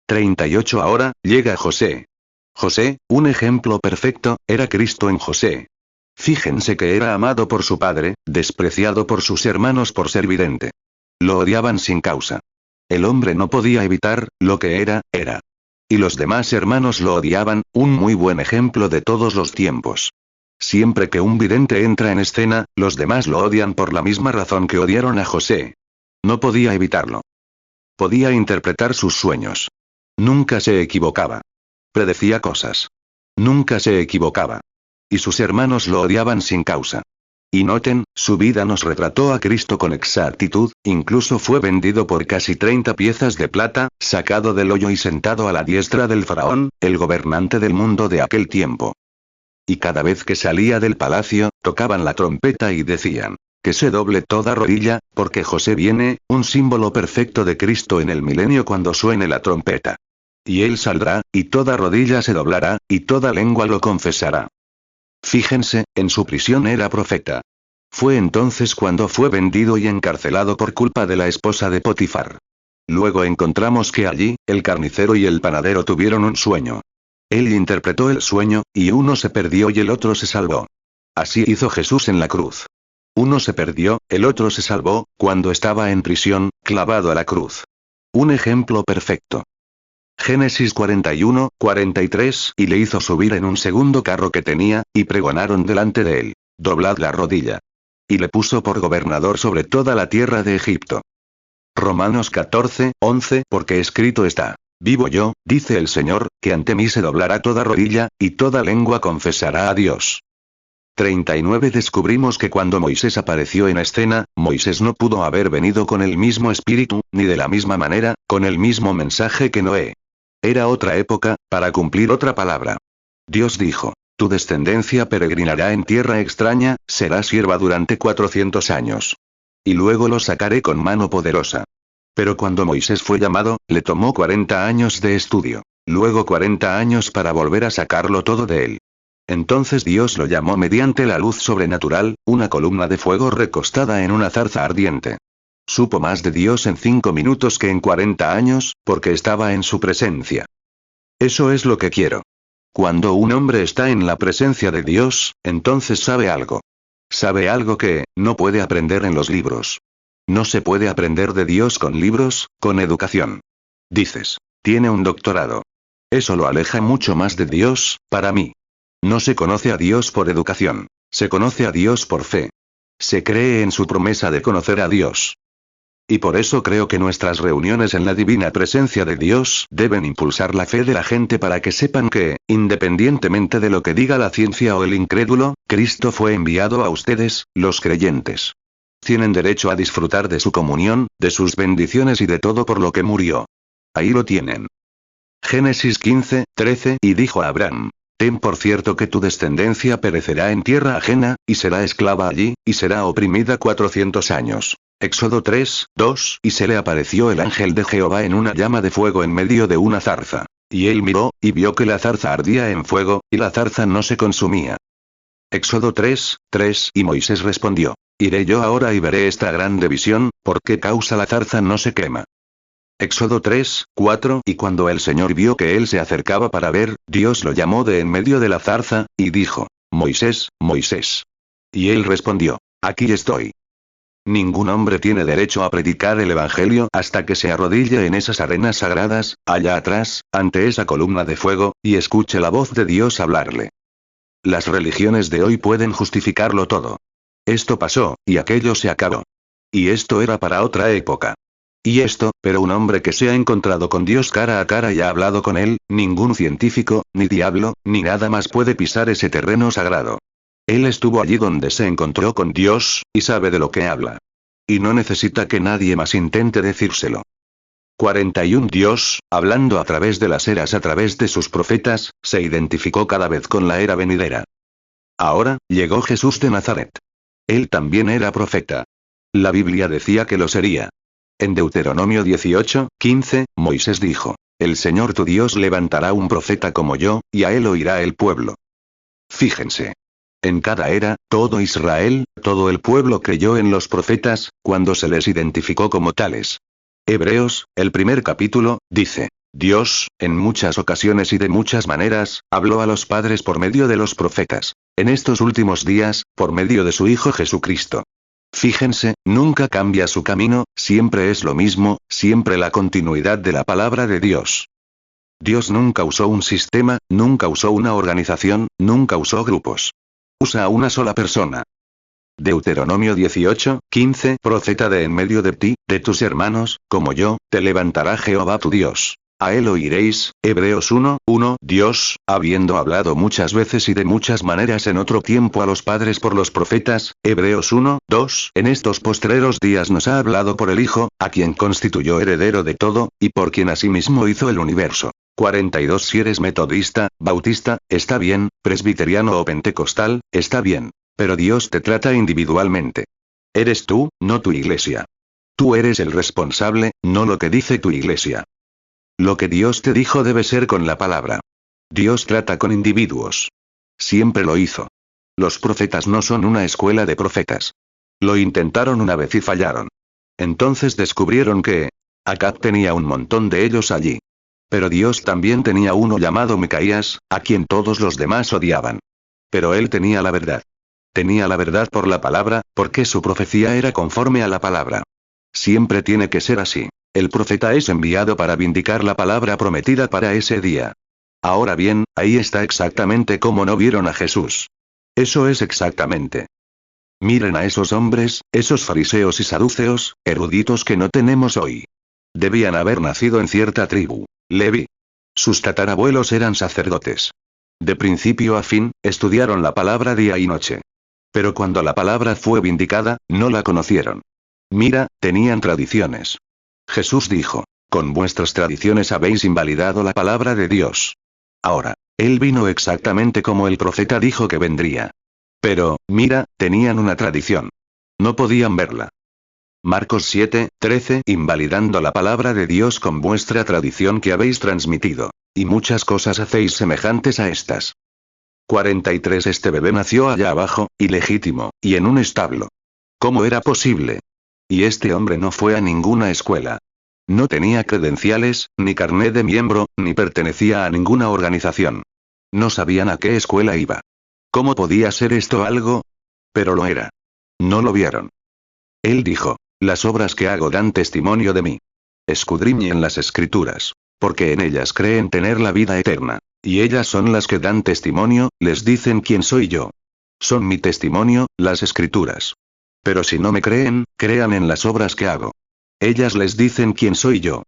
38 Ahora, llega José. José, un ejemplo perfecto, era Cristo en José. Fíjense que era amado por su padre, despreciado por sus hermanos por ser vidente. Lo odiaban sin causa. El hombre no podía evitar, lo que era, era. Y los demás hermanos lo odiaban, un muy buen ejemplo de todos los tiempos. Siempre que un vidente entra en escena, los demás lo odian por la misma razón que odiaron a José. No podía evitarlo. Podía interpretar sus sueños. Nunca se equivocaba. Predecía cosas. Nunca se equivocaba. Y sus hermanos lo odiaban sin causa. Y noten, su vida nos retrató a Cristo con exactitud, incluso fue vendido por casi 30 piezas de plata, sacado del hoyo y sentado a la diestra del faraón, el gobernante del mundo de aquel tiempo. Y cada vez que salía del palacio, tocaban la trompeta y decían: que se doble toda rodilla, porque José viene, un símbolo perfecto de Cristo en el milenio cuando suene la trompeta. Y él saldrá, y toda rodilla se doblará, y toda lengua lo confesará. Fíjense, en su prisión era profeta. Fue entonces cuando fue vendido y encarcelado por culpa de la esposa de Potifar. Luego encontramos que allí, el carnicero y el panadero tuvieron un sueño. Él interpretó el sueño, y uno se perdió y el otro se salvó. Así hizo Jesús en la cruz. Uno se perdió, el otro se salvó, cuando estaba en prisión, clavado a la cruz. Un ejemplo perfecto. Génesis 41, 43, y le hizo subir en un segundo carro que tenía, y pregonaron delante de él. Doblad la rodilla. Y le puso por gobernador sobre toda la tierra de Egipto. Romanos 14, 11, porque escrito está. Vivo yo, dice el Señor, que ante mí se doblará toda rodilla, y toda lengua confesará a Dios. 39 Descubrimos que cuando Moisés apareció en escena, Moisés no pudo haber venido con el mismo espíritu, ni de la misma manera, con el mismo mensaje que Noé. Era otra época, para cumplir otra palabra. Dios dijo, tu descendencia peregrinará en tierra extraña, será sierva durante 400 años. Y luego lo sacaré con mano poderosa. Pero cuando Moisés fue llamado, le tomó 40 años de estudio. Luego 40 años para volver a sacarlo todo de él. Entonces Dios lo llamó mediante la luz sobrenatural, una columna de fuego recostada en una zarza ardiente. Supo más de Dios en 5 minutos que en 40 años, porque estaba en su presencia. Eso es lo que quiero. Cuando un hombre está en la presencia de Dios, entonces sabe algo. Sabe algo que, no puede aprender en los libros. No se puede aprender de Dios con libros, con educación. Dices, tiene un doctorado. Eso lo aleja mucho más de Dios, para mí. No se conoce a Dios por educación. Se conoce a Dios por fe. Se cree en su promesa de conocer a Dios. Y por eso creo que nuestras reuniones en la divina presencia de Dios deben impulsar la fe de la gente para que sepan que, independientemente de lo que diga la ciencia o el incrédulo, Cristo fue enviado a ustedes, los creyentes. Tienen derecho a disfrutar de su comunión, de sus bendiciones y de todo por lo que murió. Ahí lo tienen. Génesis 15, 13, y dijo a Abraham. Ten por cierto que tu descendencia perecerá en tierra ajena, y será esclava allí, y será oprimida 400 años. Éxodo 3, 2, y se le apareció el ángel de Jehová en una llama de fuego en medio de una zarza. Y él miró, y vio que la zarza ardía en fuego, y la zarza no se consumía. Éxodo 3, 3, y Moisés respondió. Iré yo ahora y veré esta grande visión, ¿por qué causa la zarza no se quema? Éxodo 3, 4, y cuando el Señor vio que él se acercaba para ver, Dios lo llamó de en medio de la zarza, y dijo, Moisés, Moisés. Y él respondió, aquí estoy. Ningún hombre tiene derecho a predicar el Evangelio hasta que se arrodille en esas arenas sagradas, allá atrás, ante esa columna de fuego, y escuche la voz de Dios hablarle. Las religiones de hoy pueden justificarlo todo. Esto pasó, y aquello se acabó. Y esto era para otra época. Y esto, pero un hombre que se ha encontrado con Dios cara a cara y ha hablado con él, ningún científico, ni diablo, ni nada más puede pisar ese terreno sagrado. Él estuvo allí donde se encontró con Dios, y sabe de lo que habla. Y no necesita que nadie más intente decírselo. 41 Dios, hablando a través de las eras a través de sus profetas, se identificó cada vez con la era venidera. Ahora, llegó Jesús de Nazaret. Él también era profeta. La Biblia decía que lo sería. En Deuteronomio 18, 15, Moisés dijo, el Señor tu Dios levantará un profeta como yo, y a él oirá el pueblo. Fíjense. En cada era, todo Israel, todo el pueblo creyó en los profetas, cuando se les identificó como tales. Hebreos, el primer capítulo, dice, Dios, en muchas ocasiones y de muchas maneras, habló a los padres por medio de los profetas. En estos últimos días, por medio de su Hijo Jesucristo. Fíjense, nunca cambia su camino, siempre es lo mismo, siempre la continuidad de la palabra de Dios. Dios nunca usó un sistema, nunca usó una organización, nunca usó grupos. Usa a una sola persona. Deuteronomio 18, 15, profeta de en medio de ti, de tus hermanos, como yo, te levantará Jehová tu Dios. A él oiréis, Hebreos 1, 1, Dios, habiendo hablado muchas veces y de muchas maneras en otro tiempo a los padres por los profetas, Hebreos 1, 2, en estos postreros días nos ha hablado por el Hijo, a quien constituyó heredero de todo, y por quien asimismo hizo el universo. 42 Si eres metodista, bautista, está bien, presbiteriano o pentecostal, está bien. Pero Dios te trata individualmente. Eres tú, no tu iglesia. Tú eres el responsable, no lo que dice tu iglesia. Lo que Dios te dijo debe ser con la palabra. Dios trata con individuos. Siempre lo hizo. Los profetas no son una escuela de profetas. Lo intentaron una vez y fallaron. Entonces descubrieron que Acab tenía un montón de ellos allí. Pero Dios también tenía uno llamado Micaías, a quien todos los demás odiaban. Pero él tenía la verdad. Tenía la verdad por la palabra, porque su profecía era conforme a la palabra. Siempre tiene que ser así. El profeta es enviado para vindicar la palabra prometida para ese día. Ahora bien, ahí está exactamente cómo no vieron a Jesús. Eso es exactamente. Miren a esos hombres, esos fariseos y saduceos, eruditos que no tenemos hoy. Debían haber nacido en cierta tribu, Leví. Sus tatarabuelos eran sacerdotes. De principio a fin, estudiaron la palabra día y noche. Pero cuando la palabra fue vindicada, no la conocieron. Mira, tenían tradiciones. Jesús dijo, con vuestras tradiciones habéis invalidado la palabra de Dios. Ahora, él vino exactamente como el profeta dijo que vendría. Pero, mira, tenían una tradición. No podían verla. Marcos 7:13 invalidando la palabra de Dios con vuestra tradición que habéis transmitido. Y muchas cosas hacéis semejantes a estas. 43 Este bebé nació allá abajo, ilegítimo, y en un establo. ¿Cómo era posible? Y este hombre no fue a ninguna escuela. No tenía credenciales, ni carné de miembro, ni pertenecía a ninguna organización. No sabían a qué escuela iba. ¿Cómo podía ser esto algo? Pero lo era. No lo vieron. Él dijo, las obras que hago dan testimonio de mí. Escudriñen las escrituras, porque en ellas creen tener la vida eterna. Y ellas son las que dan testimonio, les dicen quién soy yo. Son mi testimonio, las escrituras. Pero si no me creen, crean en las obras que hago. Ellas les dicen quién soy yo.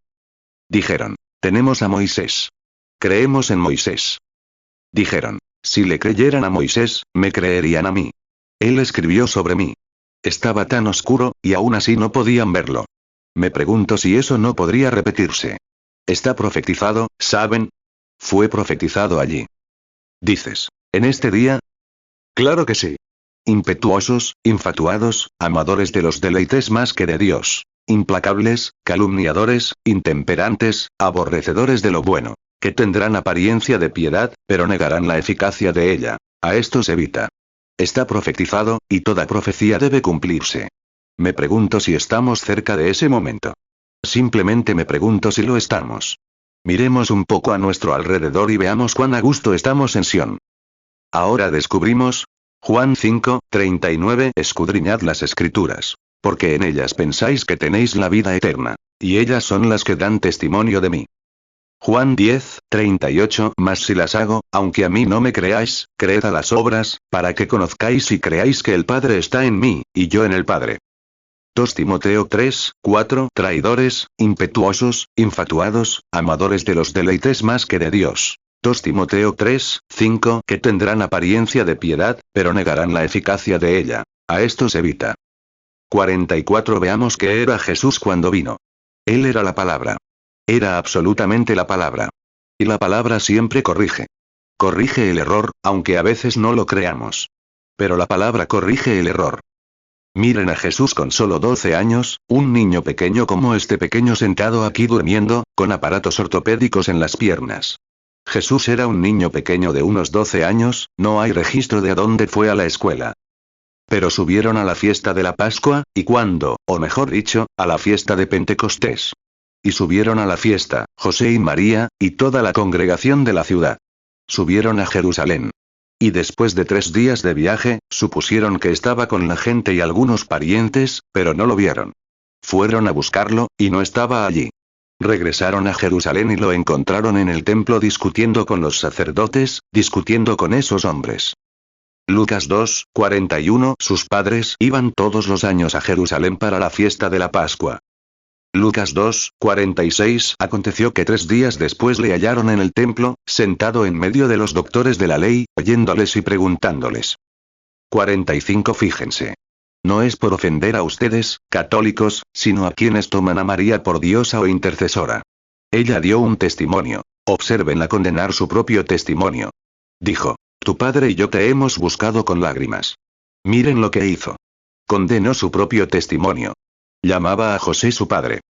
Dijeron, tenemos a Moisés. Creemos en Moisés. Dijeron, si le creyeran a Moisés, me creerían a mí. Él escribió sobre mí. Estaba tan oscuro, y aún así no podían verlo. Me pregunto si eso no podría repetirse. Está profetizado, ¿saben? Fue profetizado allí. Dices, ¿en este día? Claro que sí. Impetuosos, infatuados, amadores de los deleites más que de Dios. Implacables, calumniadores, intemperantes, aborrecedores de lo bueno. Que tendrán apariencia de piedad, pero negarán la eficacia de ella. A estos evita. Está profetizado, y toda profecía debe cumplirse. Me pregunto si estamos cerca de ese momento. Simplemente me pregunto si lo estamos. Miremos un poco a nuestro alrededor y veamos cuán a gusto estamos en Sión. Ahora descubrimos. Juan 5:39 Escudriñad las escrituras. Porque en ellas pensáis que tenéis la vida eterna. Y ellas son las que dan testimonio de mí. Juan 10:38 Mas si las hago, aunque a mí no me creáis, creed a las obras, para que conozcáis y creáis que el Padre está en mí, y yo en el Padre. 2 Timoteo 3:4 Traidores, impetuosos, infatuados, amadores de los deleites más que de Dios. 2 Timoteo 3:5 Que tendrán apariencia de piedad, pero negarán la eficacia de ella. A estos evita. 44 Veamos qué era Jesús cuando vino. Él era la palabra. Era absolutamente la palabra. Y la palabra siempre corrige. Corrige el error, aunque a veces no lo creamos. Pero la palabra corrige el error. Miren a Jesús con solo 12 años, un niño pequeño como este pequeño sentado aquí durmiendo, con aparatos ortopédicos en las piernas. Jesús era un niño pequeño de unos 12 años, no hay registro de a dónde fue a la escuela. Pero subieron a la fiesta de la Pascua, y cuándo, o mejor dicho, a la fiesta de Pentecostés. Y subieron a la fiesta, José y María, y toda la congregación de la ciudad. Subieron a Jerusalén. Y después de 3 días de viaje, supusieron que estaba con la gente y algunos parientes, pero no lo vieron. Fueron a buscarlo, y no estaba allí. Regresaron a Jerusalén y lo encontraron en el templo discutiendo con los sacerdotes, discutiendo con esos hombres. Lucas 2:41 Sus padres iban todos los años a Jerusalén para la fiesta de la Pascua. Lucas 2:46 Aconteció que 3 días después le hallaron en el templo, sentado en medio de los doctores de la ley, oyéndoles y preguntándoles. 45 Fíjense. No es por ofender a ustedes, católicos, sino a quienes toman a María por diosa o intercesora. Ella dio un testimonio. Obsérvenla condenar su propio testimonio. Dijo, tu padre y yo te hemos buscado con lágrimas. Miren lo que hizo. Condenó su propio testimonio. Llamaba a José su padre.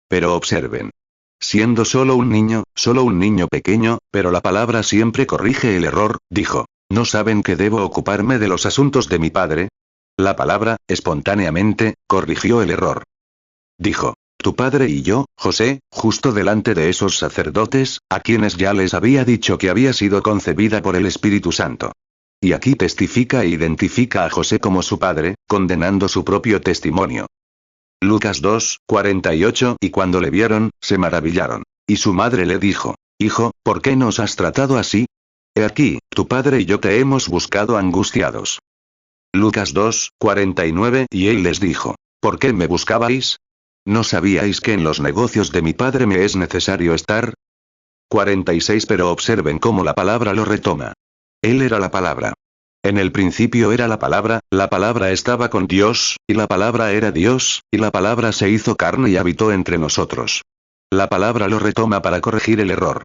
Pero observen. Siendo solo un niño pequeño, pero la palabra siempre corrige el error, dijo, ¿no saben que debo ocuparme de los asuntos de mi padre? La palabra, espontáneamente, corrigió el error. Dijo, tu padre y yo, José, justo delante de esos sacerdotes, a quienes ya les había dicho que había sido concebida por el Espíritu Santo. Y aquí testifica e identifica a José como su padre, condenando su propio testimonio. Lucas 2, 48. Y cuando le vieron, se maravillaron. Y su madre le dijo: Hijo, ¿por qué nos has tratado así? He aquí, tu padre y yo te hemos buscado angustiados. Lucas 2, 49. Y él les dijo: ¿Por qué me buscabais? ¿No sabíais que en los negocios de mi padre me es necesario estar? 46. Pero observen cómo la palabra lo retoma. Él era la palabra. En el principio era la palabra estaba con Dios, y la palabra era Dios, y la palabra se hizo carne y habitó entre nosotros. La palabra lo retoma para corregir el error.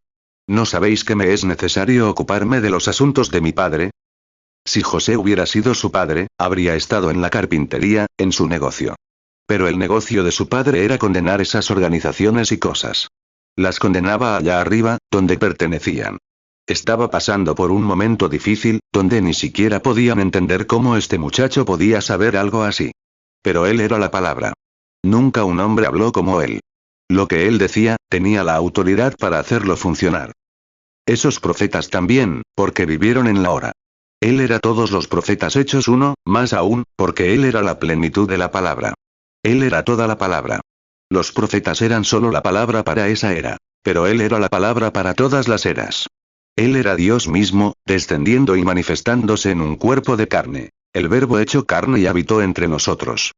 ¿No sabéis que me es necesario ocuparme de los asuntos de mi padre? Si José hubiera sido su padre, habría estado en la carpintería, en su negocio. Pero el negocio de su padre era condenar esas organizaciones y cosas. Las condenaba allá arriba, donde pertenecían. Estaba pasando por un momento difícil, donde ni siquiera podían entender cómo este muchacho podía saber algo así. Pero él era la palabra. Nunca un hombre habló como él. Lo que él decía, tenía la autoridad para hacerlo funcionar. Esos profetas también, porque vivieron en la hora. Él era todos los profetas hechos uno, más aún, porque él era la plenitud de la palabra. Él era toda la palabra. Los profetas eran solo la palabra para esa era. Pero él era la palabra para todas las eras. Él era Dios mismo, descendiendo y manifestándose en un cuerpo de carne. El Verbo hecho carne y habitó entre nosotros.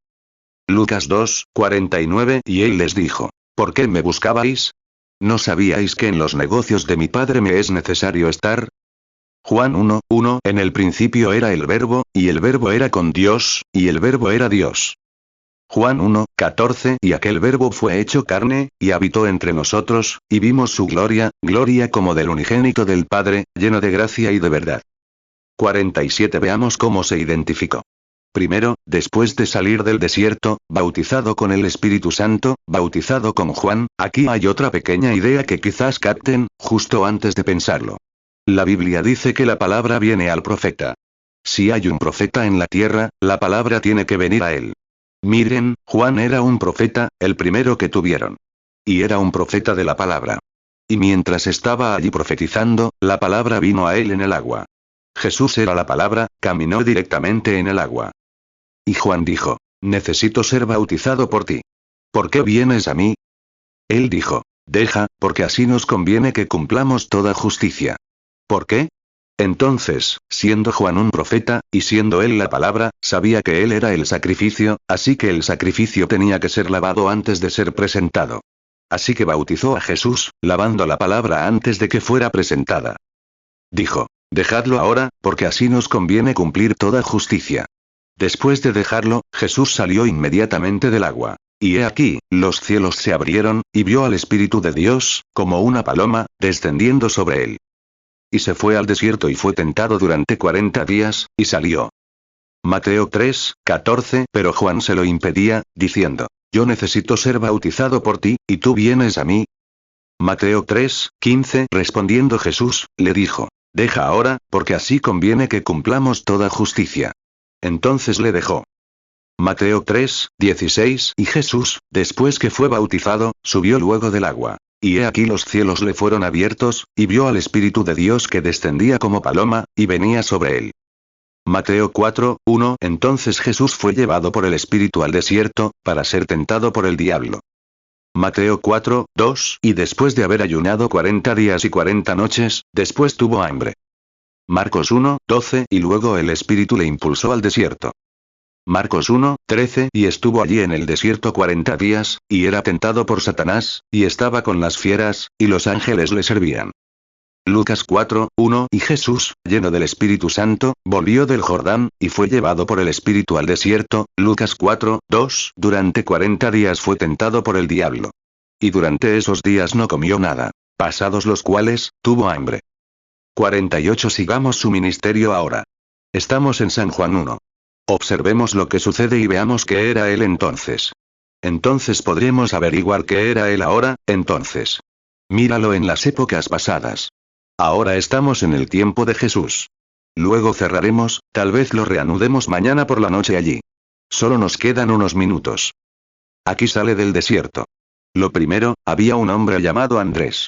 Lucas 2, 49. Y él les dijo: ¿Por qué me buscabais? ¿No sabíais que en los negocios de mi padre me es necesario estar? Juan 1, 1. En el principio era el Verbo, y el Verbo era con Dios, y el Verbo era Dios. Juan 1, 14. Y aquel Verbo fue hecho carne, y habitó entre nosotros, y vimos su gloria, gloria como del unigénito del Padre, lleno de gracia y de verdad. 47. Veamos cómo se identificó. Primero, después de salir del desierto, bautizado con el Espíritu Santo, bautizado con Juan, aquí hay otra pequeña idea que quizás capten, justo antes de pensarlo. La Biblia dice que la palabra viene al profeta. Si hay un profeta en la tierra, la palabra tiene que venir a él. Miren, Juan era un profeta, el primero que tuvieron. Y era un profeta de la palabra. Y mientras estaba allí profetizando, la palabra vino a él en el agua. Jesús era la palabra, caminó directamente en el agua. Y Juan dijo: necesito ser bautizado por ti. ¿Por qué vienes a mí? Él dijo: deja, porque así nos conviene que cumplamos toda justicia. ¿Por qué? Entonces, siendo Juan un profeta, y siendo él la palabra, sabía que él era el sacrificio, así que el sacrificio tenía que ser lavado antes de ser presentado. Así que bautizó a Jesús, lavando la palabra antes de que fuera presentada. Dijo: dejadlo ahora, porque así nos conviene cumplir toda justicia. Después de dejarlo, Jesús salió inmediatamente del agua. Y he aquí, los cielos se abrieron, y vio al Espíritu de Dios, como una paloma, descendiendo sobre él. Y se fue al desierto y fue tentado durante 40 días, y salió. Mateo 3, 14. Pero Juan se lo impedía, diciendo: yo necesito ser bautizado por ti, ¿y tú vienes a mí? Mateo 3, 15. Respondiendo Jesús, le dijo: deja ahora, porque así conviene que cumplamos toda justicia. Entonces le dejó. Mateo 3, 16. Y Jesús, después que fue bautizado, subió luego del agua. Y he aquí los cielos le fueron abiertos, y vio al Espíritu de Dios que descendía como paloma, y venía sobre él. Mateo 4, 1. Entonces Jesús fue llevado por el Espíritu al desierto, para ser tentado por el diablo. Mateo 4, 2. Y después de haber ayunado 40 días y 40 noches, después tuvo hambre. Marcos 1, 12. Y luego el Espíritu le impulsó al desierto. Marcos 1, 13. Y estuvo allí en el desierto 40 días, y era tentado por Satanás, y estaba con las fieras, y los ángeles le servían. Lucas 4, 1. Y Jesús, lleno del Espíritu Santo, volvió del Jordán, y fue llevado por el Espíritu al desierto. Lucas 4, 2. Durante 40 días fue tentado por el diablo. Y durante esos días no comió nada, pasados los cuales, tuvo hambre. 48. Sigamos su ministerio ahora. Estamos en San Juan 1. Observemos lo que sucede y veamos qué era él entonces. Entonces podremos averiguar qué era él ahora, entonces. Míralo en las épocas pasadas. Ahora estamos en el tiempo de Jesús. Luego cerraremos, tal vez lo reanudemos mañana por la noche allí. Solo nos quedan unos minutos. Aquí sale del desierto. Lo primero, había un hombre llamado Andrés.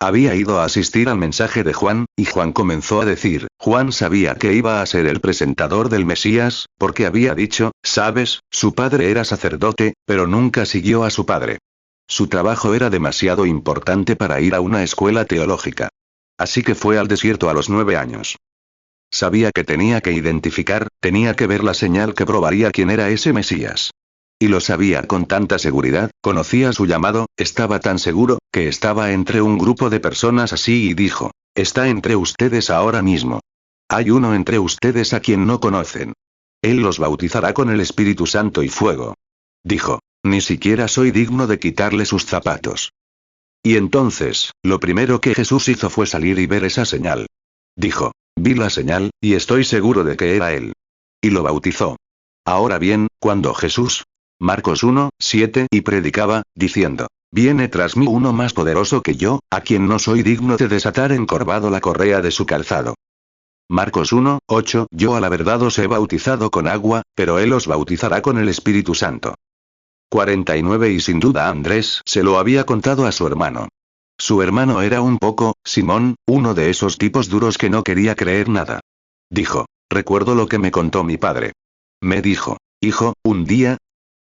Había ido a asistir al mensaje de Juan, y Juan comenzó a decir, Juan sabía que iba a ser el presentador del Mesías, porque había dicho, sabes, su padre era sacerdote, pero nunca siguió a su padre. Su trabajo era demasiado importante para ir a una escuela teológica. Así que fue al desierto a los 9 años. Sabía que tenía que identificar, tenía que ver la señal que probaría quién era ese Mesías. Y lo sabía con tanta seguridad, conocía su llamado, estaba tan seguro, que estaba entre un grupo de personas así y dijo, está entre ustedes ahora mismo. Hay uno entre ustedes a quien no conocen. Él los bautizará con el Espíritu Santo y fuego. Dijo, ni siquiera soy digno de quitarle sus zapatos. Y entonces, lo primero que Jesús hizo fue salir y ver esa señal. Dijo, vi la señal, y estoy seguro de que era él. Y lo bautizó. Ahora bien, cuando Jesús, Marcos 1, 7, y predicaba, diciendo, viene tras mí uno más poderoso que yo, a quien no soy digno de desatar encorvado la correa de su calzado. Marcos 1, 8, yo a la verdad os he bautizado con agua, pero él os bautizará con el Espíritu Santo. 49 Y sin duda Andrés se lo había contado a su hermano. Su hermano era un poco, Simón, uno de esos tipos duros que no quería creer nada. Dijo, recuerdo lo que me contó mi padre. Me dijo, hijo, un día,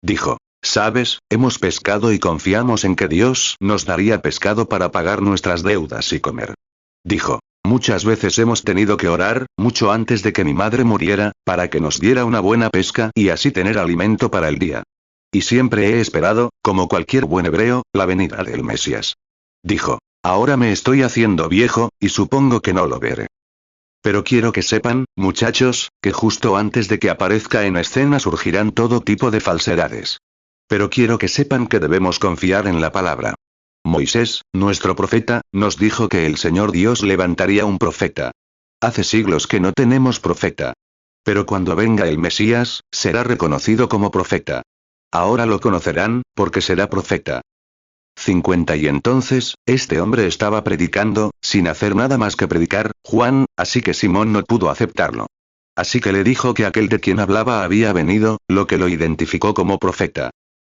dijo, sabes, hemos pescado y confiamos en que Dios nos daría pescado para pagar nuestras deudas y comer. Dijo, muchas veces hemos tenido que orar, mucho antes de que mi madre muriera, para que nos diera una buena pesca y así tener alimento para el día. Y siempre he esperado, como cualquier buen hebreo, la venida del Mesías. Dijo, ahora me estoy haciendo viejo, y supongo que no lo veré. Pero quiero que sepan, muchachos, que justo antes de que aparezca en escena surgirán todo tipo de falsedades. Pero quiero que sepan que debemos confiar en la palabra. Moisés, nuestro profeta, nos dijo que el Señor Dios levantaría un profeta. Hace siglos que no tenemos profeta. Pero cuando venga el Mesías, será reconocido como profeta. Ahora lo conocerán, porque será profeta. 50 Y entonces, este hombre estaba predicando, sin hacer nada más que predicar, Juan, así que Simón no pudo aceptarlo. Así que le dijo que aquel de quien hablaba había venido, lo que lo identificó como profeta.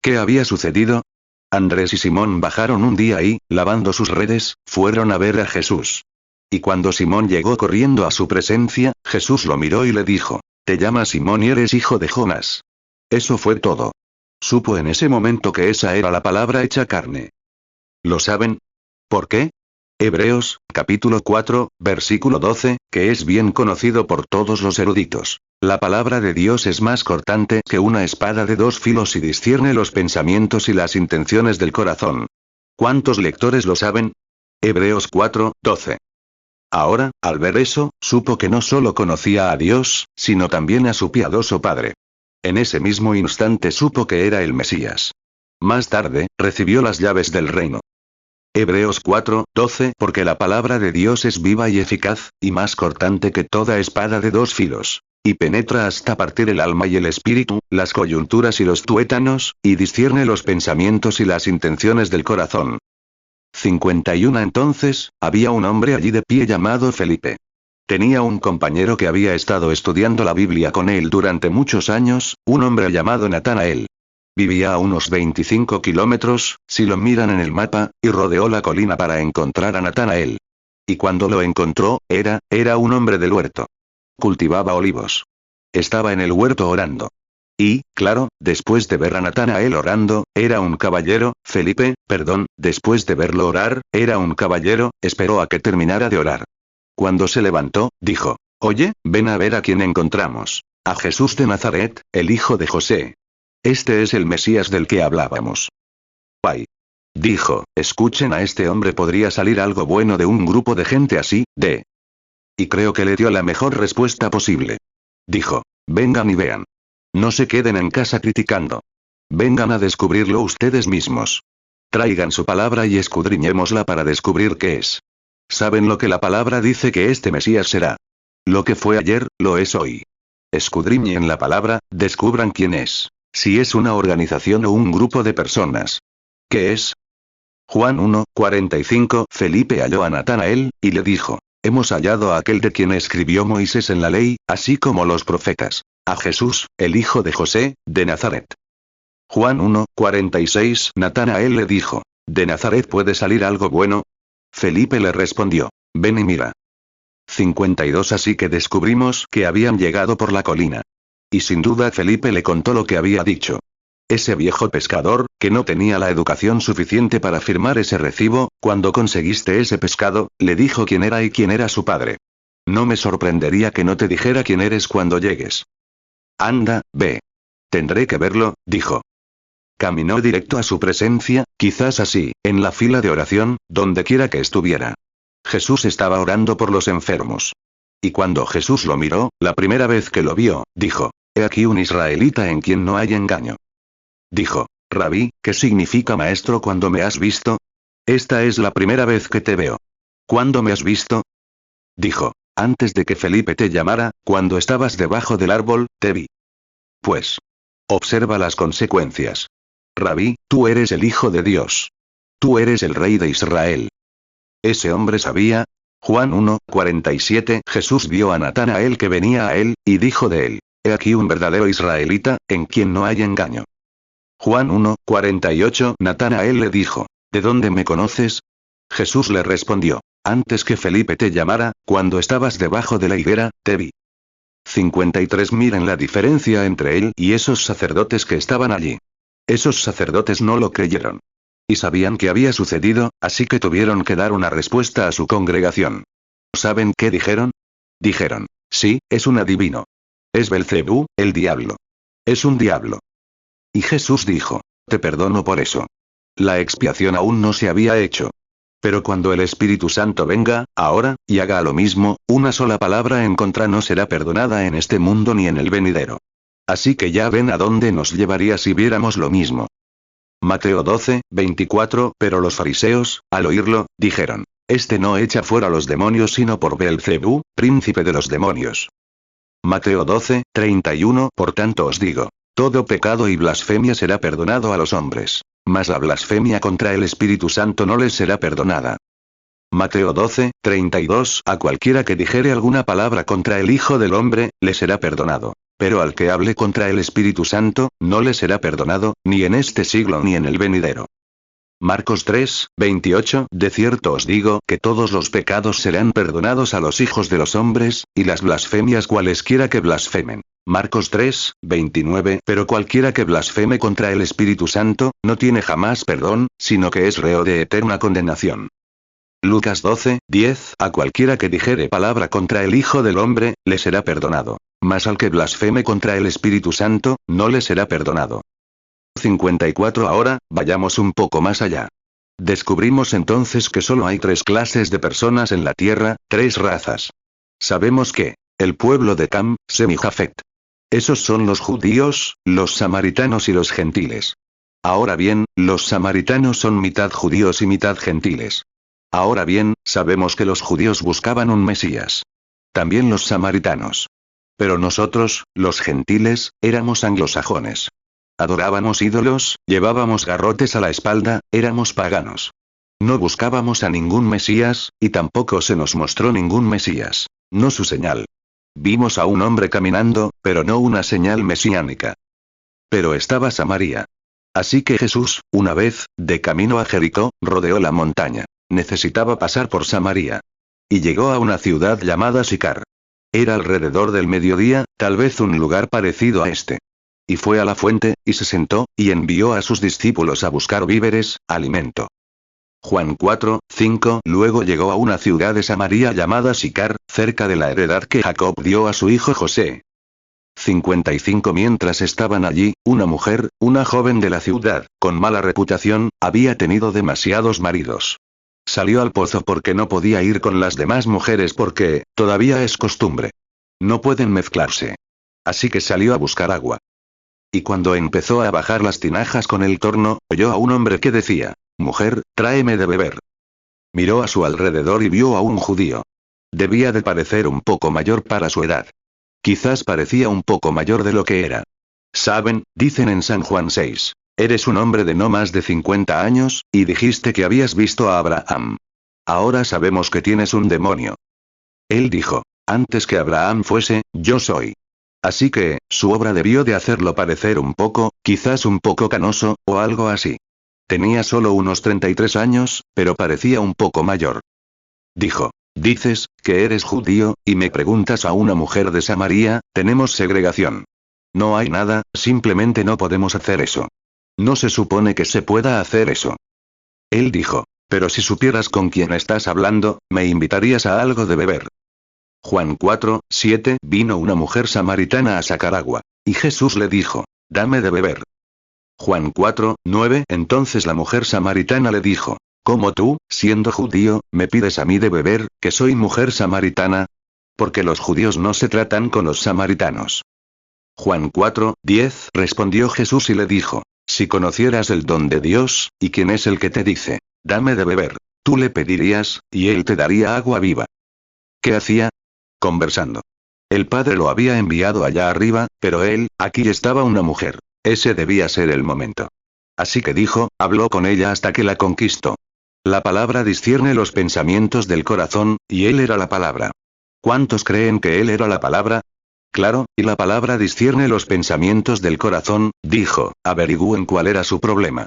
¿Qué había sucedido? Andrés y Simón bajaron un día y, lavando sus redes, fueron a ver a Jesús. Y cuando Simón llegó corriendo a su presencia, Jesús lo miró y le dijo, te llamas Simón y eres hijo de Jonás. Eso fue todo. Supo en ese momento que esa era la palabra hecha carne. ¿Lo saben? ¿Por qué? Hebreos, capítulo 4, versículo 12, que es bien conocido por todos los eruditos. La palabra de Dios es más cortante que una espada de 2 filos y discierne los pensamientos y las intenciones del corazón. ¿Cuántos lectores lo saben? Hebreos 4, 12. Ahora, al ver eso, supo que no solo conocía a Dios, sino también a su piadoso Padre. En ese mismo instante supo que era el Mesías. Más tarde, recibió las llaves del reino. Hebreos 4, 12 porque la palabra de Dios es viva y eficaz, y más cortante que toda espada de 2 filos. Y penetra hasta partir el alma y el espíritu, las coyunturas y los tuétanos, y discierne los pensamientos y las intenciones del corazón. 51 Entonces, había un hombre allí de pie llamado Felipe. Tenía un compañero que había estado estudiando la Biblia con él durante muchos años, un hombre llamado Natanael. Vivía a unos 25 kilómetros, si lo miran en el mapa, y rodeó la colina para encontrar a Natanael. Y cuando lo encontró, era un hombre del huerto. Cultivaba olivos. Estaba en el huerto orando. Y, claro, después de ver a Natanael orando, era un caballero, después de verlo orar, era un caballero, esperó a que terminara de orar. Cuando se levantó, dijo, oye, ven a ver a quién encontramos. A Jesús de Nazaret, el hijo de José. Este es el Mesías del que hablábamos. ¡Ay! Dijo, escuchen a este hombre, podría salir algo bueno de un grupo de gente así, Y creo que le dio la mejor respuesta posible. Dijo, vengan y vean. No se queden en casa criticando. Vengan a descubrirlo ustedes mismos. Traigan su palabra y escudriñémosla para descubrir qué es. ¿Saben lo que la palabra dice que este Mesías será? Lo que fue ayer, lo es hoy. Escudriñen la palabra, descubran quién es. Si es una organización o un grupo de personas. ¿Qué es? Juan 1, 45 Felipe halló a Natanael, y le dijo, hemos hallado a aquel de quien escribió Moisés en la ley, así como los profetas. A Jesús, el hijo de José, de Nazaret. Juan 1, 46 Natanael le dijo, ¿de Nazaret puede salir algo bueno? Felipe le respondió. Ven y mira. 52 Así que descubrimos que habían llegado por la colina. Y sin duda Felipe le contó lo que había dicho. Ese viejo pescador, que no tenía la educación suficiente para firmar ese recibo, cuando conseguiste ese pescado, le dijo quién era y quién era su padre. No me sorprendería que no te dijera quién eres cuando llegues. Anda, ve. Tendré que verlo, dijo. Caminó directo a su presencia, quizás así, en la fila de oración, donde quiera que estuviera. Jesús estaba orando por los enfermos. Y cuando Jesús lo miró, la primera vez que lo vio, dijo, he aquí un israelita en quien no hay engaño. Dijo, Rabí, ¿qué significa maestro cuando me has visto? Esta es la primera vez que te veo. ¿Cuándo me has visto? Dijo, antes de que Felipe te llamara, cuando estabas debajo del árbol, te vi. Pues. Observa las consecuencias. Rabí, tú eres el Hijo de Dios. Tú eres el Rey de Israel. Ese hombre sabía. Juan 1:47 Jesús vio a Natanael que venía a él, y dijo de él, he aquí un verdadero israelita, en quien no hay engaño. Juan 1:48 Natanael le dijo, ¿de dónde me conoces? Jesús le respondió, antes que Felipe te llamara, cuando estabas debajo de la higuera, te vi. 53 Miren la diferencia entre él y esos sacerdotes que estaban allí. Esos sacerdotes no lo creyeron. Y sabían que había sucedido, así que tuvieron que dar una respuesta a su congregación. ¿Saben qué dijeron? Dijeron, sí, es un adivino. Es Belcebú, el diablo. Es un diablo. Y Jesús dijo, te perdono por eso. La expiación aún no se había hecho. Pero cuando el Espíritu Santo venga, ahora, y haga lo mismo, una sola palabra en contra no será perdonada en este mundo ni en el venidero. Así que ya ven a dónde nos llevaría si viéramos lo mismo. Mateo 12:24 Pero los fariseos, al oírlo, dijeron, este no echa fuera los demonios sino por Belcebú, príncipe de los demonios. Mateo 12:31 Por tanto os digo, todo pecado y blasfemia será perdonado a los hombres, mas la blasfemia contra el Espíritu Santo no les será perdonada. Mateo 12:32 A cualquiera que dijere alguna palabra contra el Hijo del Hombre, le será perdonado. Pero al que hable contra el Espíritu Santo, no le será perdonado, ni en este siglo ni en el venidero. Marcos 3:28 De cierto os digo que todos los pecados serán perdonados a los hijos de los hombres, y las blasfemias cualesquiera que blasfemen. Marcos 3:29 Pero cualquiera que blasfeme contra el Espíritu Santo, no tiene jamás perdón, sino que es reo de eterna condenación. Lucas 12:10 A cualquiera que dijere palabra contra el Hijo del Hombre, le será perdonado. Mas al que blasfeme contra el Espíritu Santo, no le será perdonado. 54 Ahora, vayamos un poco más allá. Descubrimos entonces que solo hay 3 clases de personas en la tierra, 3 razas. Sabemos que, el pueblo de Cam, Sem y Jafet. Esos son los judíos, los samaritanos y los gentiles. Ahora bien, los samaritanos son mitad judíos y mitad gentiles. Ahora bien, sabemos que los judíos buscaban un Mesías. También los samaritanos. Pero nosotros, los gentiles, éramos anglosajones. Adorábamos ídolos, llevábamos garrotes a la espalda, éramos paganos. No buscábamos a ningún Mesías, y tampoco se nos mostró ningún Mesías. No su señal. Vimos a un hombre caminando, pero no una señal mesiánica. Pero estaba Samaria. Así que Jesús, una vez, de camino a Jericó, rodeó la montaña. Necesitaba pasar por Samaria. Y llegó a una ciudad llamada Sicar. Era alrededor del mediodía, tal vez un lugar parecido a este. Y fue a la fuente, y se sentó, y envió a sus discípulos a buscar víveres, alimento. Juan 4:5 Luego llegó a una ciudad de Samaria llamada Sicar, cerca de la heredad que Jacob dio a su hijo José. 55 Mientras estaban allí, una mujer, una joven de la ciudad, con mala reputación, había tenido demasiados maridos. Salió al pozo porque no podía ir con las demás mujeres porque, todavía es costumbre. No pueden mezclarse. Así que salió a buscar agua. Y cuando empezó a bajar las tinajas con el torno, oyó a un hombre que decía, mujer, tráeme de beber. Miró a su alrededor y vio a un judío. Debía de parecer un poco mayor para su edad. Quizás parecía un poco mayor de lo que era. Saben, dicen en San Juan 6. Eres un hombre de no más de 50 años, y dijiste que habías visto a Abraham. Ahora sabemos que tienes un demonio. Él dijo, antes que Abraham fuese, yo soy. Así que, su obra debió de hacerlo parecer un poco, quizás un poco canoso, o algo así. Tenía solo unos 33 años, pero parecía un poco mayor. Dijo. Dices, que eres judío, y me preguntas a una mujer de Samaria, tenemos segregación. No hay nada, simplemente no podemos hacer eso. No se supone que se pueda hacer eso. Él dijo. Pero si supieras con quién estás hablando, me invitarías a algo de beber. Juan 4:7 Vino una mujer samaritana a sacar agua. Y Jesús le dijo. Dame de beber. Juan 4:9 Entonces la mujer samaritana le dijo. ¿Cómo tú, siendo judío, me pides a mí de beber, que soy mujer samaritana? Porque los judíos no se tratan con los samaritanos. Juan 4:10 Respondió Jesús y le dijo. Si conocieras el don de Dios, y quién es el que te dice, dame de beber, tú le pedirías, y él te daría agua viva. ¿Qué hacía? Conversando. El padre lo había enviado allá arriba, pero él, aquí estaba una mujer. Ese debía ser el momento. Así que dijo, habló con ella hasta que la conquistó. La palabra discierne los pensamientos del corazón, y él era la palabra. ¿Cuántos creen que él era la palabra? Claro, y la palabra discierne los pensamientos del corazón, dijo, averigüen cuál era su problema.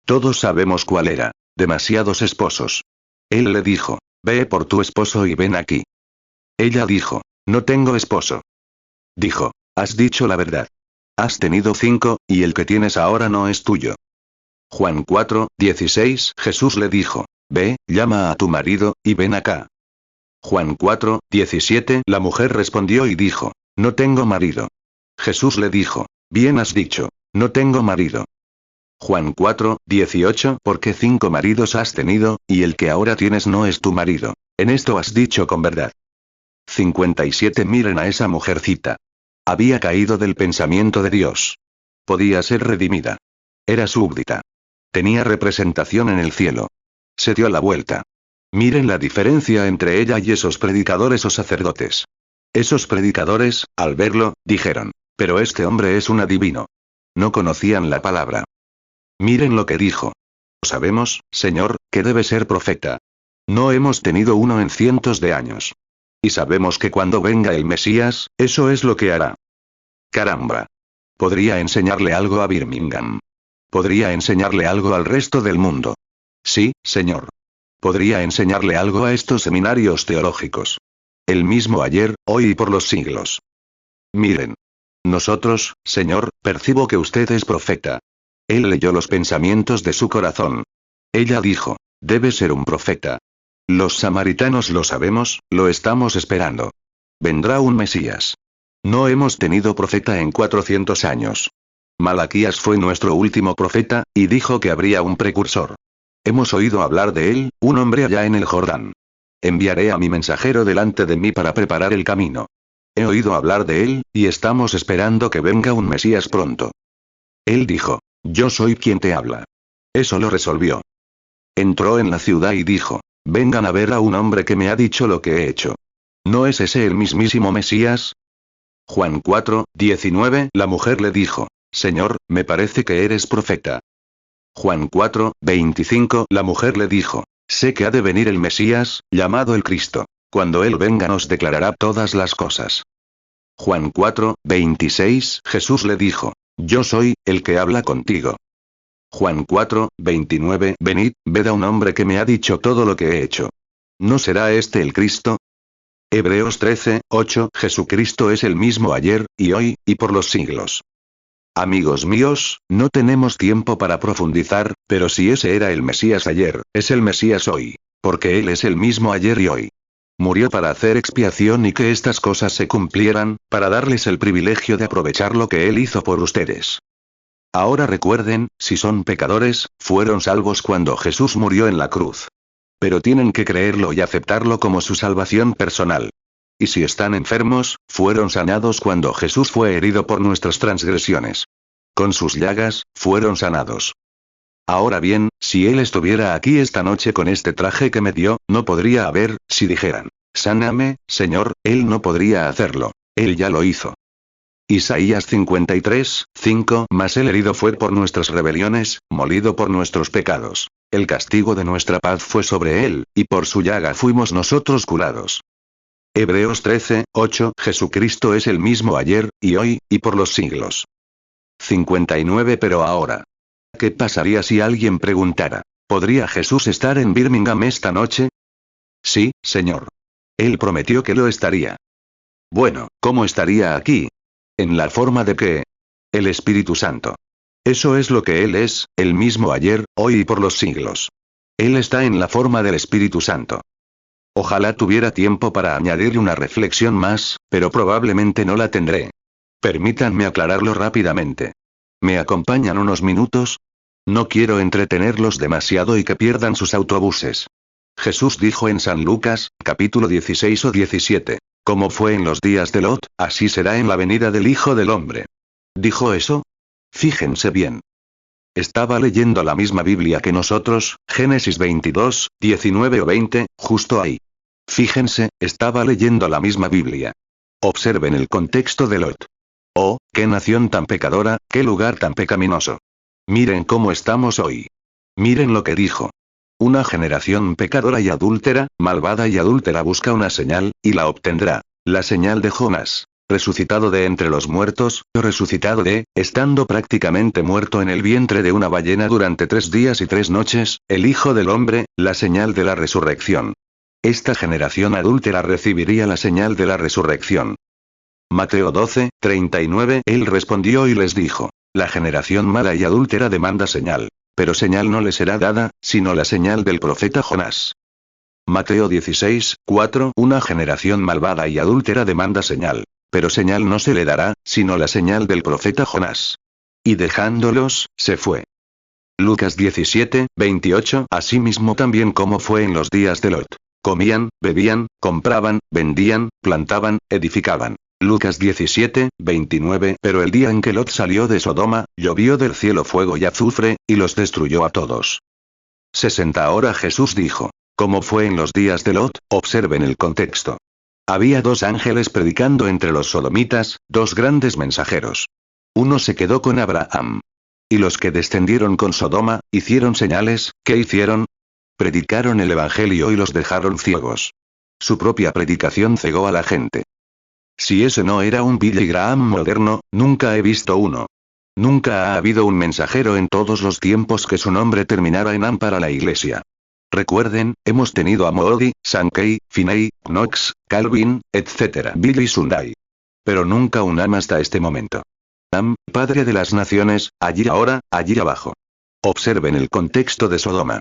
Todos sabemos cuál era. Demasiados esposos. Él le dijo, ve por tu esposo y ven aquí. Ella dijo, no tengo esposo. Dijo, has dicho la verdad. Has tenido 5, y el que tienes ahora no es tuyo. Juan 4:16 Jesús le dijo, ve, llama a tu marido, y ven acá. Juan 4:17 La mujer respondió y dijo, no tengo marido. Jesús le dijo, bien has dicho, no tengo marido. Juan 4:18 Porque 5 maridos has tenido, y el que ahora tienes no es tu marido. En esto has dicho con verdad. 57 Miren a esa mujercita. Había caído del pensamiento de Dios. Podía ser redimida. Era súbdita. Tenía representación en el cielo. Se dio la vuelta. Miren la diferencia entre ella y esos predicadores o sacerdotes. Esos predicadores, al verlo, dijeron, pero este hombre es un adivino. No conocían la palabra. Miren lo que dijo. Sabemos, Señor, que debe ser profeta. No hemos tenido uno en cientos de años. Y sabemos que cuando venga el Mesías, eso es lo que hará. Caramba. Podría enseñarle algo a Birmingham. Podría enseñarle algo al resto del mundo. Sí, Señor. Podría enseñarle algo a estos seminarios teológicos. El mismo ayer, hoy y por los siglos. Miren. Nosotros, Señor, percibo que usted es profeta. Él leyó los pensamientos de su corazón. Ella dijo, debe ser un profeta. Los samaritanos lo sabemos, lo estamos esperando. Vendrá un Mesías. No hemos tenido profeta en 400 años. Malaquías fue nuestro último profeta, y dijo que habría un precursor. Hemos oído hablar de él, un hombre allá en el Jordán. Enviaré a mi mensajero delante de mí para preparar el camino. He oído hablar de él, y estamos esperando que venga un Mesías pronto. Él dijo, yo soy quien te habla. Eso lo resolvió. Entró en la ciudad y dijo, vengan a ver a un hombre que me ha dicho lo que he hecho. ¿No es ese el mismísimo Mesías? Juan 4:19 La mujer le dijo, Señor, me parece que eres profeta. Juan 4:25 La mujer le dijo, sé que ha de venir el Mesías, llamado el Cristo. Cuando él venga nos declarará todas las cosas. Juan 4:26 Jesús le dijo, yo soy, el que habla contigo. Juan 4:29 Venid, ved a un hombre que me ha dicho todo lo que he hecho. ¿No será este el Cristo? Hebreos 13:8 Jesucristo es el mismo ayer, y hoy, y por los siglos. Amigos míos, no tenemos tiempo para profundizar, pero si ese era el Mesías ayer, es el Mesías hoy. Porque Él es el mismo ayer y hoy. Murió para hacer expiación y que estas cosas se cumplieran, para darles el privilegio de aprovechar lo que Él hizo por ustedes. Ahora recuerden, si son pecadores, fueron salvos cuando Jesús murió en la cruz. Pero tienen que creerlo y aceptarlo como su salvación personal. Y si están enfermos, fueron sanados cuando Jesús fue herido por nuestras transgresiones. Con sus llagas, fueron sanados. Ahora bien, si Él estuviera aquí esta noche con este traje que me dio, no podría haber, si dijeran, sáname, Señor, Él no podría hacerlo. Él ya lo hizo. Isaías 53:5 Mas el herido fue por nuestras rebeliones, molido por nuestros pecados. El castigo de nuestra paz fue sobre él, y por su llaga fuimos nosotros curados. Hebreos 13:8 Jesucristo es el mismo ayer, y hoy, y por los siglos. 59 Pero ahora. ¿Qué pasaría si alguien preguntara, ¿podría Jesús estar en Birmingham esta noche? Sí, señor. Él prometió que lo estaría. Bueno, ¿cómo estaría aquí? ¿En la forma de qué? El Espíritu Santo. Eso es lo que Él es, el mismo ayer, hoy y por los siglos. Él está en la forma del Espíritu Santo. Ojalá tuviera tiempo para añadir una reflexión más, pero probablemente no la tendré. Permítanme aclararlo rápidamente. ¿Me acompañan unos minutos? No quiero entretenerlos demasiado y que pierdan sus autobuses. Jesús dijo en San Lucas, capítulo 16 o 17. Como fue en los días de Lot, así será en la venida del Hijo del Hombre. ¿Dijo eso? Fíjense bien. Estaba leyendo la misma Biblia que nosotros, Génesis 22, 19 o 20, justo ahí. Fíjense, estaba leyendo la misma Biblia. Observen el contexto de Lot. Oh, qué nación tan pecadora, qué lugar tan pecaminoso. Miren cómo estamos hoy. Miren lo que dijo. Una generación pecadora y adúltera, malvada y adúltera busca una señal, y la obtendrá. La señal de Jonás. Resucitado de entre los muertos, o resucitado de, estando prácticamente muerto en el vientre de una ballena durante 3 días y 3 noches, el Hijo del Hombre, la señal de la resurrección. Esta generación adúltera recibiría la señal de la resurrección. Mateo 12, 39. Él respondió y les dijo: la generación mala y adúltera demanda señal. Pero señal no le será dada, sino la señal del profeta Jonás. Mateo 16, 4. Una generación malvada y adúltera demanda señal. Pero señal no se le dará, sino la señal del profeta Jonás. Y dejándolos, se fue. Lucas 17, 28. Asimismo también como fue en los días de Lot. Comían, bebían, compraban, vendían, plantaban, edificaban. Lucas 17, 29. Pero el día en que Lot salió de Sodoma, llovió del cielo fuego y azufre, y los destruyó a todos. 60. Ahora Jesús dijo: como fue en los días de Lot, observen el contexto. Había 2 ángeles predicando entre los sodomitas, 2 grandes mensajeros. Uno se quedó con Abraham. Y los que descendieron con Sodoma, hicieron señales. ¿Qué hicieron? Predicaron el evangelio y los dejaron ciegos. Su propia predicación cegó a la gente. Si ese no era un Billy Graham moderno, nunca he visto uno. Nunca ha habido un mensajero en todos los tiempos que su nombre terminara en am para la iglesia. Recuerden, hemos tenido a Moody, Sankey, Finney, Knox, Calvin, etc. Billy Sunday. Pero nunca un am hasta este momento. Am, padre de las naciones, allí ahora, allí abajo. Observen el contexto de Sodoma.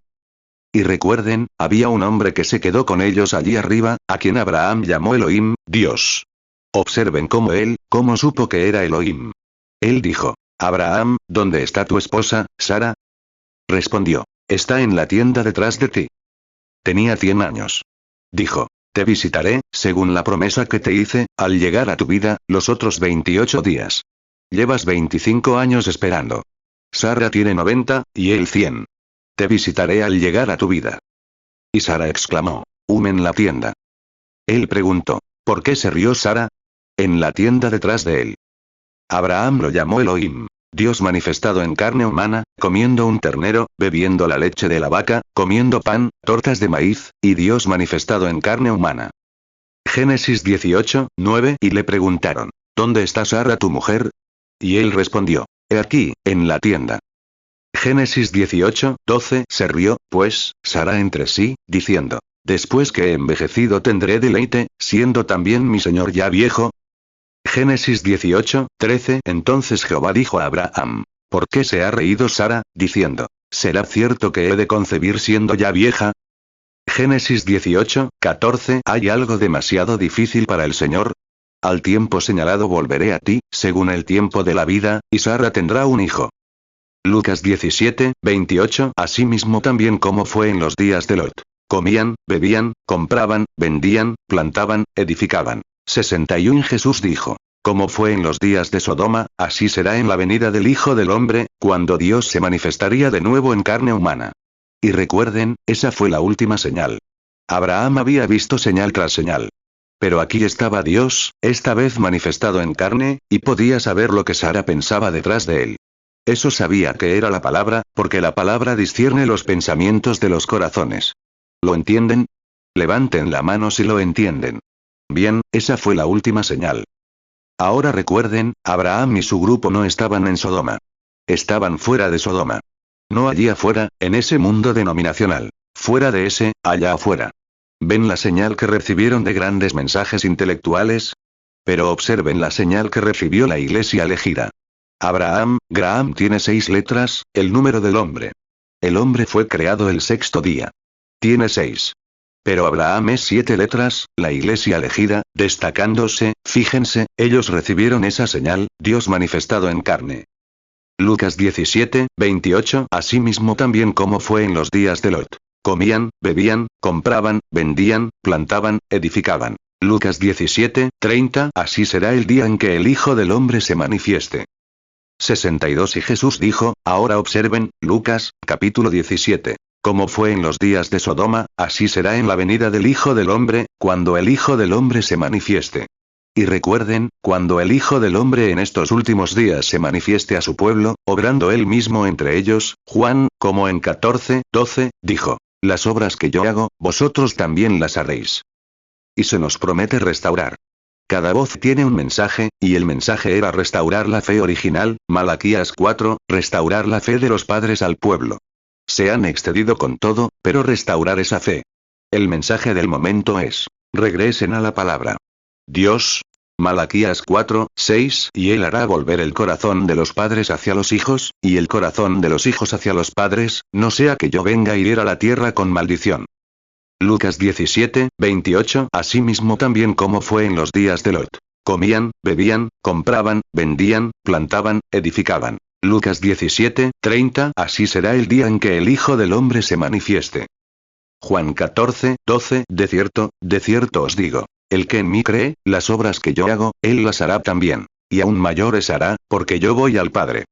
Y recuerden, había un hombre que se quedó con ellos allí arriba, a quien Abraham llamó Elohim, Dios. Observen cómo supo que era Elohim. Él dijo: Abraham, ¿dónde está tu esposa, Sara? Respondió: está en la tienda detrás de ti. Tenía 100 años. Dijo: te visitaré, según la promesa que te hice, al llegar a tu vida, los otros 28 días. Llevas 25 años esperando. Sara tiene 90, y él 100. Te visitaré al llegar a tu vida. Y Sara exclamó: en la tienda. Él preguntó: ¿por qué se rió Sara? En la tienda detrás de él. Abraham lo llamó Elohim, Dios manifestado en carne humana, comiendo un ternero, bebiendo la leche de la vaca, comiendo pan, tortas de maíz, y Dios manifestado en carne humana. Génesis 18, 9. Y le preguntaron: ¿dónde está Sara tu mujer? Y él respondió: he aquí, en la tienda. Génesis 18, 12. Se rió, pues, Sara entre sí, diciendo: después que he envejecido tendré deleite, siendo también mi señor ya viejo. Génesis 18, 13. Entonces Jehová dijo a Abraham: ¿por qué se ha reído Sara, diciendo: ¿será cierto que he de concebir siendo ya vieja? Génesis 18, 14. ¿Hay algo demasiado difícil para el Señor? Al tiempo señalado volveré a ti, según el tiempo de la vida, y Sara tendrá un hijo. Lucas 17, 28. Asimismo también como fue en los días de Lot. Comían, bebían, compraban, vendían, plantaban, edificaban. 61. Jesús dijo: como fue en los días de Sodoma, así será en la venida del Hijo del Hombre, cuando Dios se manifestaría de nuevo en carne humana. Y recuerden, esa fue la última señal. Abraham había visto señal tras señal. Pero aquí estaba Dios, esta vez manifestado en carne, y podía saber lo que Sara pensaba detrás de él. Eso sabía que era la palabra, porque la palabra discierne los pensamientos de los corazones. ¿Lo entienden? Levanten la mano si lo entienden. Bien, esa fue la última señal. Ahora recuerden, Abraham y su grupo no estaban en Sodoma. Estaban fuera de Sodoma. No allí afuera, en ese mundo denominacional. Fuera de ese, allá afuera. ¿Ven la señal que recibieron de grandes mensajes intelectuales? Pero observen la señal que recibió la iglesia elegida. Graham tiene 6 letras, el número del hombre. El hombre fue creado el 6º día. Tiene 6. Pero Abraham es 7 letras, la iglesia elegida, destacándose, fíjense, ellos recibieron esa señal, Dios manifestado en carne. Lucas 17, 28. Asimismo también como fue en los días de Lot. Comían, bebían, compraban, vendían, plantaban, edificaban. Lucas 17, 30. Así será el día en que el Hijo del Hombre se manifieste. 62. Y Jesús dijo, ahora observen, Lucas, capítulo 17. Como fue en los días de Sodoma, así será en la venida del Hijo del Hombre, cuando el Hijo del Hombre se manifieste. Y recuerden, cuando el Hijo del Hombre en estos últimos días se manifieste a su pueblo, obrando él mismo entre ellos, Juan, como en 14, 12, dijo, las obras que yo hago, vosotros también las haréis. Y se nos promete restaurar. Cada voz tiene un mensaje, y el mensaje era restaurar la fe original, Malaquías 4, restaurar la fe de los padres al pueblo. Se han excedido con todo, pero restaurar esa fe. El mensaje del momento es, regresen a la palabra. Dios, Malaquías 4, 6, y Él hará volver el corazón de los padres hacia los hijos, y el corazón de los hijos hacia los padres, no sea que yo venga y hiera la tierra con maldición. Lucas 17, 28. Asimismo también como fue en los días de Lot. Comían, bebían, compraban, vendían, plantaban, edificaban. Lucas 17, 30. Así será el día en que el Hijo del Hombre se manifieste. Juan 14, 12. De cierto os digo, el que en mí cree, las obras que yo hago, él las hará también. Y aún mayores hará, porque yo voy al Padre.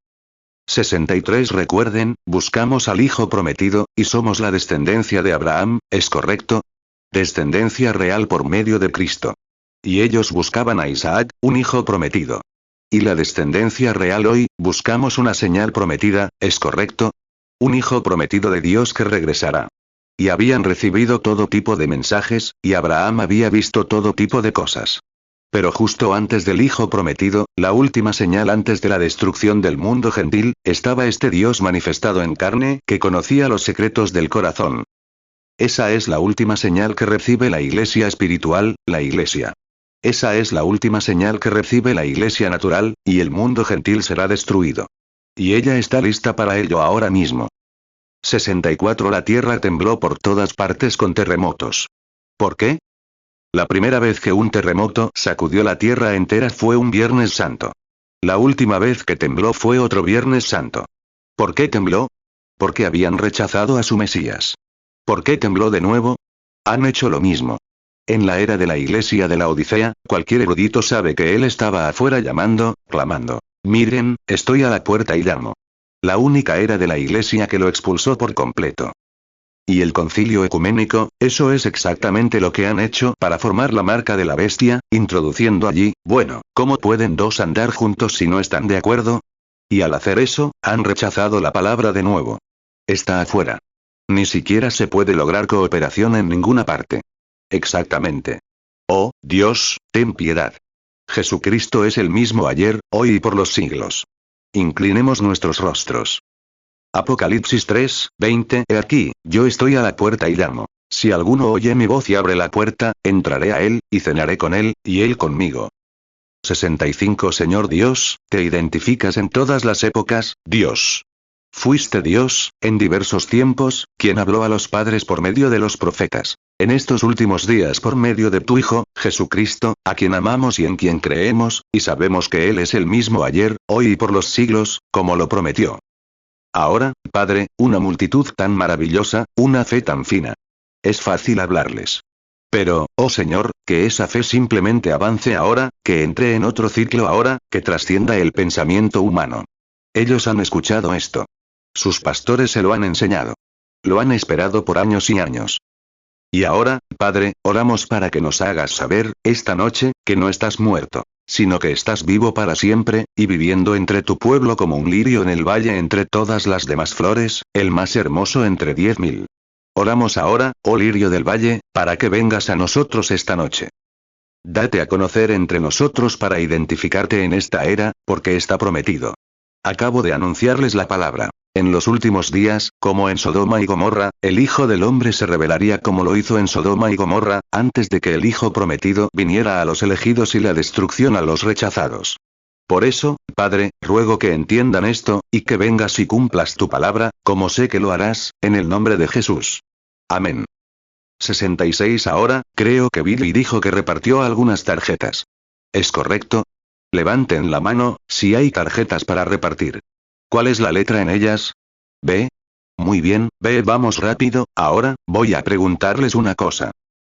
63. Recuerden, buscamos al Hijo prometido, y somos la descendencia de Abraham, ¿es correcto? Descendencia real por medio de Cristo. Y ellos buscaban a Isaac, un hijo prometido. Y la descendencia real hoy, buscamos una señal prometida, ¿es correcto? Un hijo prometido de Dios que regresará. Y habían recibido todo tipo de mensajes, y Abraham había visto todo tipo de cosas. Pero justo antes del Hijo prometido, la última señal antes de la destrucción del mundo gentil, estaba este Dios manifestado en carne, que conocía los secretos del corazón. Esa es la última señal que recibe la iglesia espiritual, la iglesia. Esa es la última señal que recibe la iglesia natural, y el mundo gentil será destruido. Y ella está lista para ello ahora mismo. 64. La tierra tembló por todas partes con terremotos. ¿Por qué? La primera vez que un terremoto sacudió la tierra entera fue un Viernes Santo. La última vez que tembló fue otro Viernes Santo. ¿Por qué tembló? Porque habían rechazado a su Mesías. ¿Por qué tembló de nuevo? Han hecho lo mismo. En la era de la iglesia de la Odisea, cualquier erudito sabe que él estaba afuera llamando, clamando. Miren, estoy a la puerta y llamo. La única era de la iglesia que lo expulsó por completo. Y el concilio ecuménico, eso es exactamente lo que han hecho para formar la marca de la bestia, introduciendo allí, bueno, ¿cómo pueden dos andar juntos si no están de acuerdo? Y al hacer eso, han rechazado la palabra de nuevo. Está afuera. Ni siquiera se puede lograr cooperación en ninguna parte. Exactamente. Oh, Dios, ten piedad. Jesucristo es el mismo ayer, hoy y por los siglos. Inclinemos nuestros rostros. Apocalipsis 3, 20. He aquí, yo estoy a la puerta y llamo. Si alguno oye mi voz y abre la puerta, entraré a él, y cenaré con él, y él conmigo. 65. Señor Dios, te identificas en todas las épocas, Dios. Fuiste Dios, en diversos tiempos, quien habló a los padres por medio de los profetas. En estos últimos días por medio de tu Hijo, Jesucristo, a quien amamos y en quien creemos, y sabemos que Él es el mismo ayer, hoy y por los siglos, como lo prometió. Ahora, Padre, una multitud tan maravillosa, una fe tan fina. Es fácil hablarles. Pero, oh Señor, que esa fe simplemente avance ahora, que entre en otro ciclo ahora, que trascienda el pensamiento humano. Ellos han escuchado esto. Sus pastores se lo han enseñado. Lo han esperado por años y años. Y ahora, Padre, oramos para que nos hagas saber, esta noche, que no estás muerto, sino que estás vivo para siempre, y viviendo entre tu pueblo como un lirio en el valle entre todas las demás flores, el más hermoso entre 10.000. Oramos ahora, oh lirio del valle, para que vengas a nosotros esta noche. Date a conocer entre nosotros para identificarte en esta era, porque está prometido. Acabo de anunciarles la palabra. En los últimos días, como en Sodoma y Gomorra, el Hijo del Hombre se revelaría como lo hizo en Sodoma y Gomorra, antes de que el Hijo prometido viniera a los elegidos y la destrucción a los rechazados. Por eso, Padre, ruego que entiendan esto, y que vengas y cumplas tu palabra, como sé que lo harás, en el nombre de Jesús. Amén. 66 Ahora, creo que Billy dijo que repartió algunas tarjetas. ¿Es correcto? Levanten la mano, si hay tarjetas para repartir. ¿Cuál es la letra en ellas? ¿B? Muy bien, B, vamos rápido. Ahora, voy a preguntarles una cosa.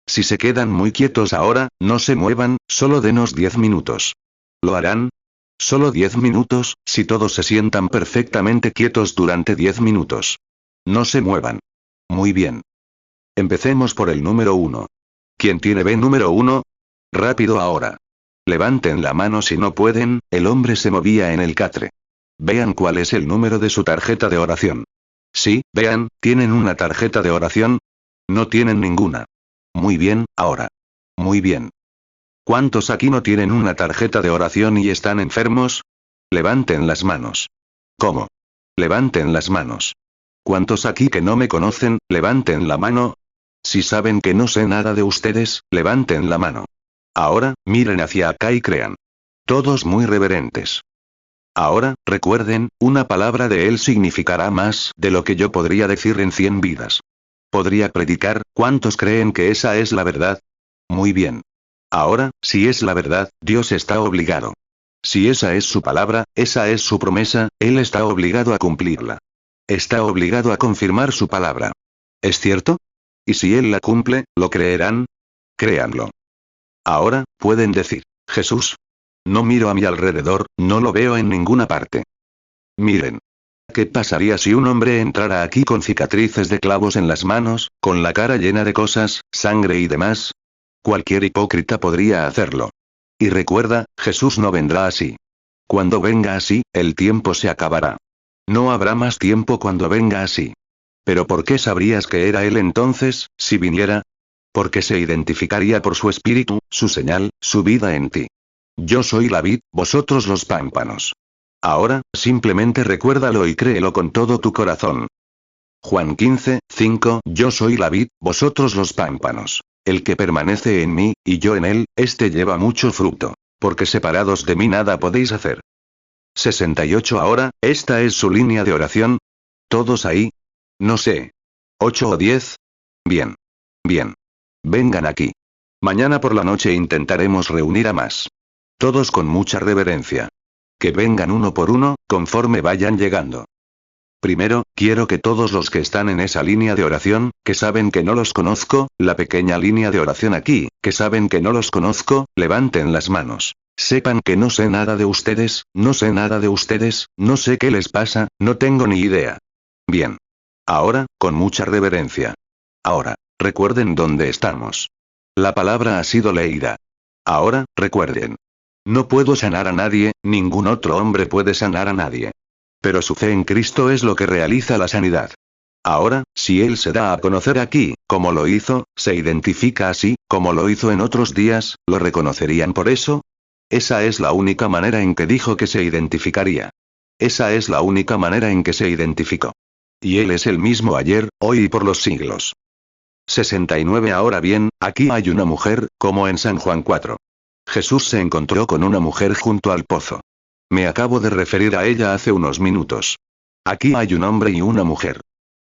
Si se quedan muy quietos ahora, no se muevan, solo denos 10 minutos. ¿Lo harán? Solo 10 minutos, si todos se sientan perfectamente quietos durante 10 minutos. No se muevan. Muy bien. Empecemos por el número 1. ¿Quién tiene B número 1? Rápido ahora. Levanten la mano si no pueden, el hombre se movía en el catre. Vean cuál es el número de su tarjeta de oración. Sí, vean, ¿tienen una tarjeta de oración? No tienen ninguna. Muy bien, ahora. Muy bien. ¿Cuántos aquí no tienen una tarjeta de oración y están enfermos? Levanten las manos. ¿Cómo? Levanten las manos. ¿Cuántos aquí que no me conocen, levanten la mano? Si saben que no sé nada de ustedes, levanten la mano. Ahora, miren hacia acá y crean. Todos muy reverentes. Ahora, recuerden, una palabra de él significará más de lo que yo podría decir en 100 vidas. Podría predicar, ¿cuántos creen que esa es la verdad? Muy bien. Ahora, si es la verdad, Dios está obligado. Si esa es su palabra, esa es su promesa, Él está obligado a cumplirla. Está obligado a confirmar su palabra. ¿Es cierto? Y si Él la cumple, ¿lo creerán? Créanlo. Ahora, pueden decir, Jesús. No miro a mi alrededor, no lo veo en ninguna parte. Miren. ¿Qué pasaría si un hombre entrara aquí con cicatrices de clavos en las manos, con la cara llena de cosas, sangre y demás? Cualquier hipócrita podría hacerlo. Y recuerda, Jesús no vendrá así. Cuando venga así, el tiempo se acabará. No habrá más tiempo cuando venga así. ¿Pero por qué sabrías que era Él entonces, si viniera? Porque se identificaría por su espíritu, su señal, su vida en ti. Yo soy la vid, vosotros los pámpanos. Ahora, simplemente recuérdalo y créelo con todo tu corazón. Juan 15:5 Yo soy la vid, vosotros los pámpanos. El que permanece en mí, y yo en él, este lleva mucho fruto. Porque separados de mí nada podéis hacer. 68 Ahora, ¿esta es su línea de oración? ¿Todos ahí? No sé. ¿8 o 10? Bien. Bien. Vengan aquí. Mañana por la noche intentaremos reunir a más. Todos con mucha reverencia. Que vengan uno por uno, conforme vayan llegando. Primero, quiero que todos los que están en esa línea de oración, que saben que no los conozco, la pequeña línea de oración aquí, que saben que no los conozco, levanten las manos. Sepan que no sé nada de ustedes, no sé nada de ustedes, no sé qué les pasa, no tengo ni idea. Bien. Ahora, con mucha reverencia. Ahora, recuerden dónde estamos. La palabra ha sido leída. Ahora, recuerden. No puedo sanar a nadie, ningún otro hombre puede sanar a nadie. Pero su fe en Cristo es lo que realiza la sanidad. Ahora, si Él se da a conocer aquí, como lo hizo, se identifica así, como lo hizo en otros días, ¿lo reconocerían por eso? Esa es la única manera en que dijo que se identificaría. Esa es la única manera en que se identificó. Y Él es el mismo ayer, hoy y por los siglos. 69 Ahora bien, aquí hay una mujer, como en San Juan 4. Jesús se encontró con una mujer junto al pozo. Me acabo de referir a ella hace unos minutos. Aquí hay un hombre y una mujer.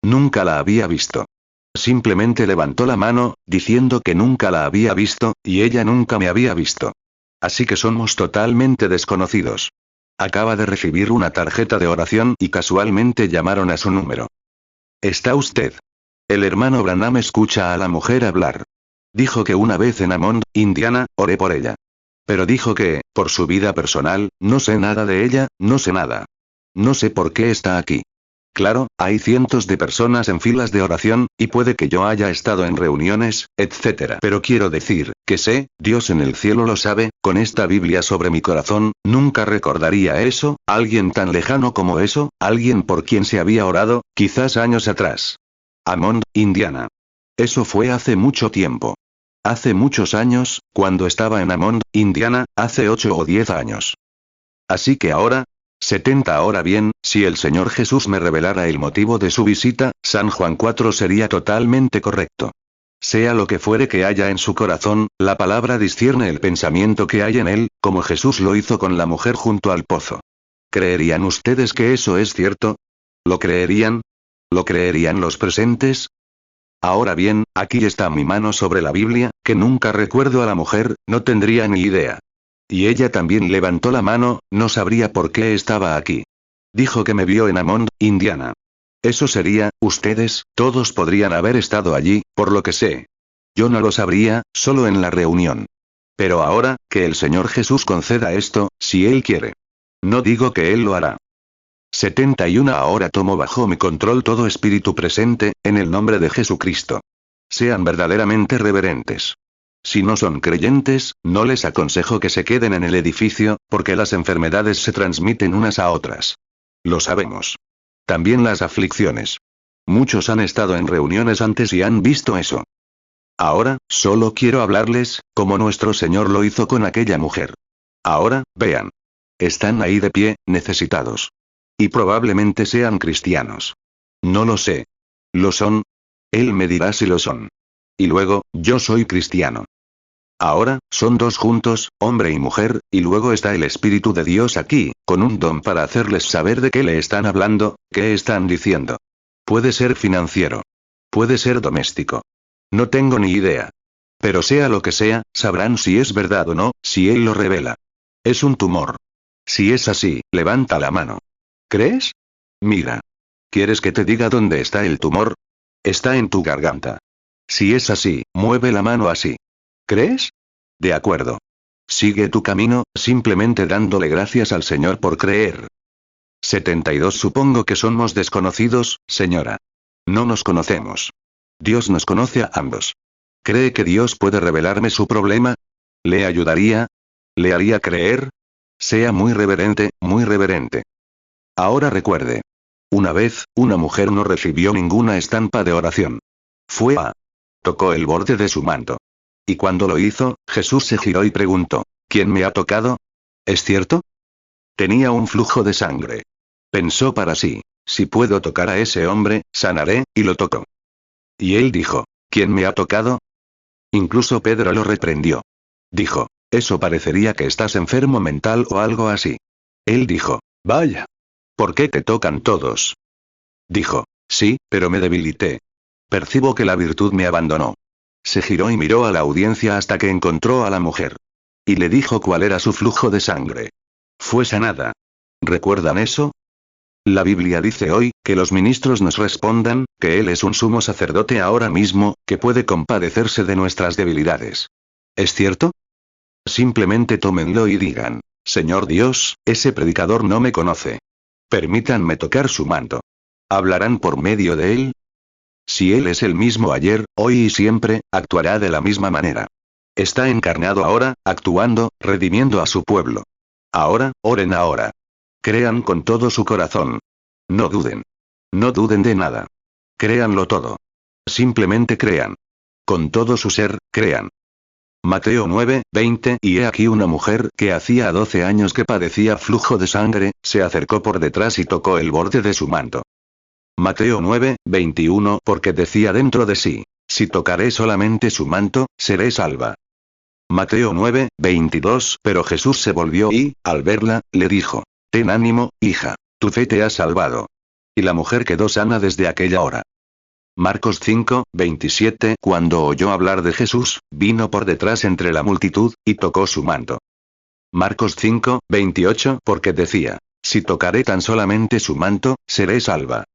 Nunca la había visto. Simplemente levantó la mano, diciendo que nunca la había visto, y ella nunca me había visto. Así que somos totalmente desconocidos. Acaba de recibir una tarjeta de oración y casualmente llamaron a su número. ¿Está usted? El hermano Branham escucha a la mujer hablar. Dijo que una vez en Hammond, Indiana, oré por ella. Pero dijo que, por su vida personal, no sé nada de ella, no sé nada. No sé por qué está aquí. Claro, hay cientos de personas en filas de oración, y puede que yo haya estado en reuniones, etc. Pero quiero decir, que sé, Dios en el cielo lo sabe, con esta Biblia sobre mi corazón, nunca recordaría eso, alguien tan lejano como eso, alguien por quien se había orado, quizás años atrás. Hammond, Indiana. Eso fue hace mucho tiempo. Hace muchos años, cuando estaba en Hammond, Indiana, hace 8 o 10 años. Así que ahora, 70 Ahora bien, si el Señor Jesús me revelara el motivo de su visita, San Juan 4 sería totalmente correcto. Sea lo que fuere que haya en su corazón, la palabra discierne el pensamiento que hay en él, como Jesús lo hizo con la mujer junto al pozo. ¿Creerían ustedes que eso es cierto? ¿Lo creerían? ¿Lo creerían los presentes? Ahora bien, aquí está mi mano sobre la Biblia, que nunca recuerdo a la mujer, no tendría ni idea. Y ella también levantó la mano, no sabría por qué estaba aquí. Dijo que me vio en Hammond, Indiana. Eso sería, ustedes, todos podrían haber estado allí, por lo que sé. Yo no lo sabría, solo en la reunión. Pero ahora, que el Señor Jesús conceda esto, si Él quiere. No digo que Él lo hará. 71 Ahora tomo bajo mi control todo espíritu presente, en el nombre de Jesucristo. Sean verdaderamente reverentes. Si no son creyentes, no les aconsejo que se queden en el edificio, porque las enfermedades se transmiten unas a otras. Lo sabemos. También las aflicciones. Muchos han estado en reuniones antes y han visto eso. Ahora, solo quiero hablarles, como nuestro Señor lo hizo con aquella mujer. Ahora, vean. Están ahí de pie, necesitados. Y probablemente sean cristianos. No lo sé. ¿Lo son? Él me dirá si lo son. Y luego, yo soy cristiano. Ahora, son dos juntos, hombre y mujer, y luego está el Espíritu de Dios aquí, con un don para hacerles saber de qué le están hablando, qué están diciendo. Puede ser financiero. Puede ser doméstico. No tengo ni idea. Pero sea lo que sea, sabrán si es verdad o no, si Él lo revela. Es un tumor. Si es así, levanta la mano. ¿Crees? Mira. ¿Quieres que te diga dónde está el tumor? Está en tu garganta. Si es así, mueve la mano así. ¿Crees? De acuerdo. Sigue tu camino, simplemente dándole gracias al Señor por creer. 72 Supongo que somos desconocidos, señora. No nos conocemos. Dios nos conoce a ambos. ¿Cree que Dios puede revelarme su problema? ¿Le ayudaría? ¿Le haría creer? Sea muy reverente, muy reverente. Ahora recuerde. Una vez, una mujer no recibió ninguna estampa de oración. Fue a... Tocó el borde de su manto. Y cuando lo hizo, Jesús se giró y preguntó, ¿quién me ha tocado? ¿Es cierto? Tenía un flujo de sangre. Pensó para sí, si puedo tocar a ese hombre, sanaré, y lo tocó. Y él dijo, ¿quién me ha tocado? Incluso Pedro lo reprendió. Dijo, eso parecería que estás enfermo mental o algo así. Él dijo, vaya. ¿Por qué te tocan todos? Dijo, sí, pero me debilité. Percibo que la virtud me abandonó. Se giró y miró a la audiencia hasta que encontró a la mujer. Y le dijo cuál era su flujo de sangre. Fue sanada. ¿Recuerdan eso? La Biblia dice hoy, que los ministros nos respondan, que Él es un sumo sacerdote ahora mismo, que puede compadecerse de nuestras debilidades. ¿Es cierto? Simplemente tómenlo y digan, Señor Dios, ese predicador no me conoce. Permítanme tocar su manto. ¿Hablarán por medio de él? Si Él es el mismo ayer, hoy y siempre, actuará de la misma manera. Está encarnado ahora, actuando, redimiendo a su pueblo. Ahora, oren ahora. Crean con todo su corazón. No duden. No duden de nada. Créanlo todo. Simplemente crean. Con todo su ser, crean. Mateo 9, 20 Y he aquí una mujer que hacía 12 años que padecía flujo de sangre, se acercó por detrás y tocó el borde de su manto. Mateo 9, 21 Porque decía dentro de sí, si tocaré solamente su manto, seré salva. Mateo 9, 22 Pero Jesús se volvió y, al verla, le dijo, ten ánimo, hija, tu fe te ha salvado. Y la mujer quedó sana desde aquella hora. Marcos 5, 27 Cuando oyó hablar de Jesús, vino por detrás entre la multitud, y tocó su manto. Marcos 5, 28 Porque decía, si tocaré tan solamente su manto, seré salva.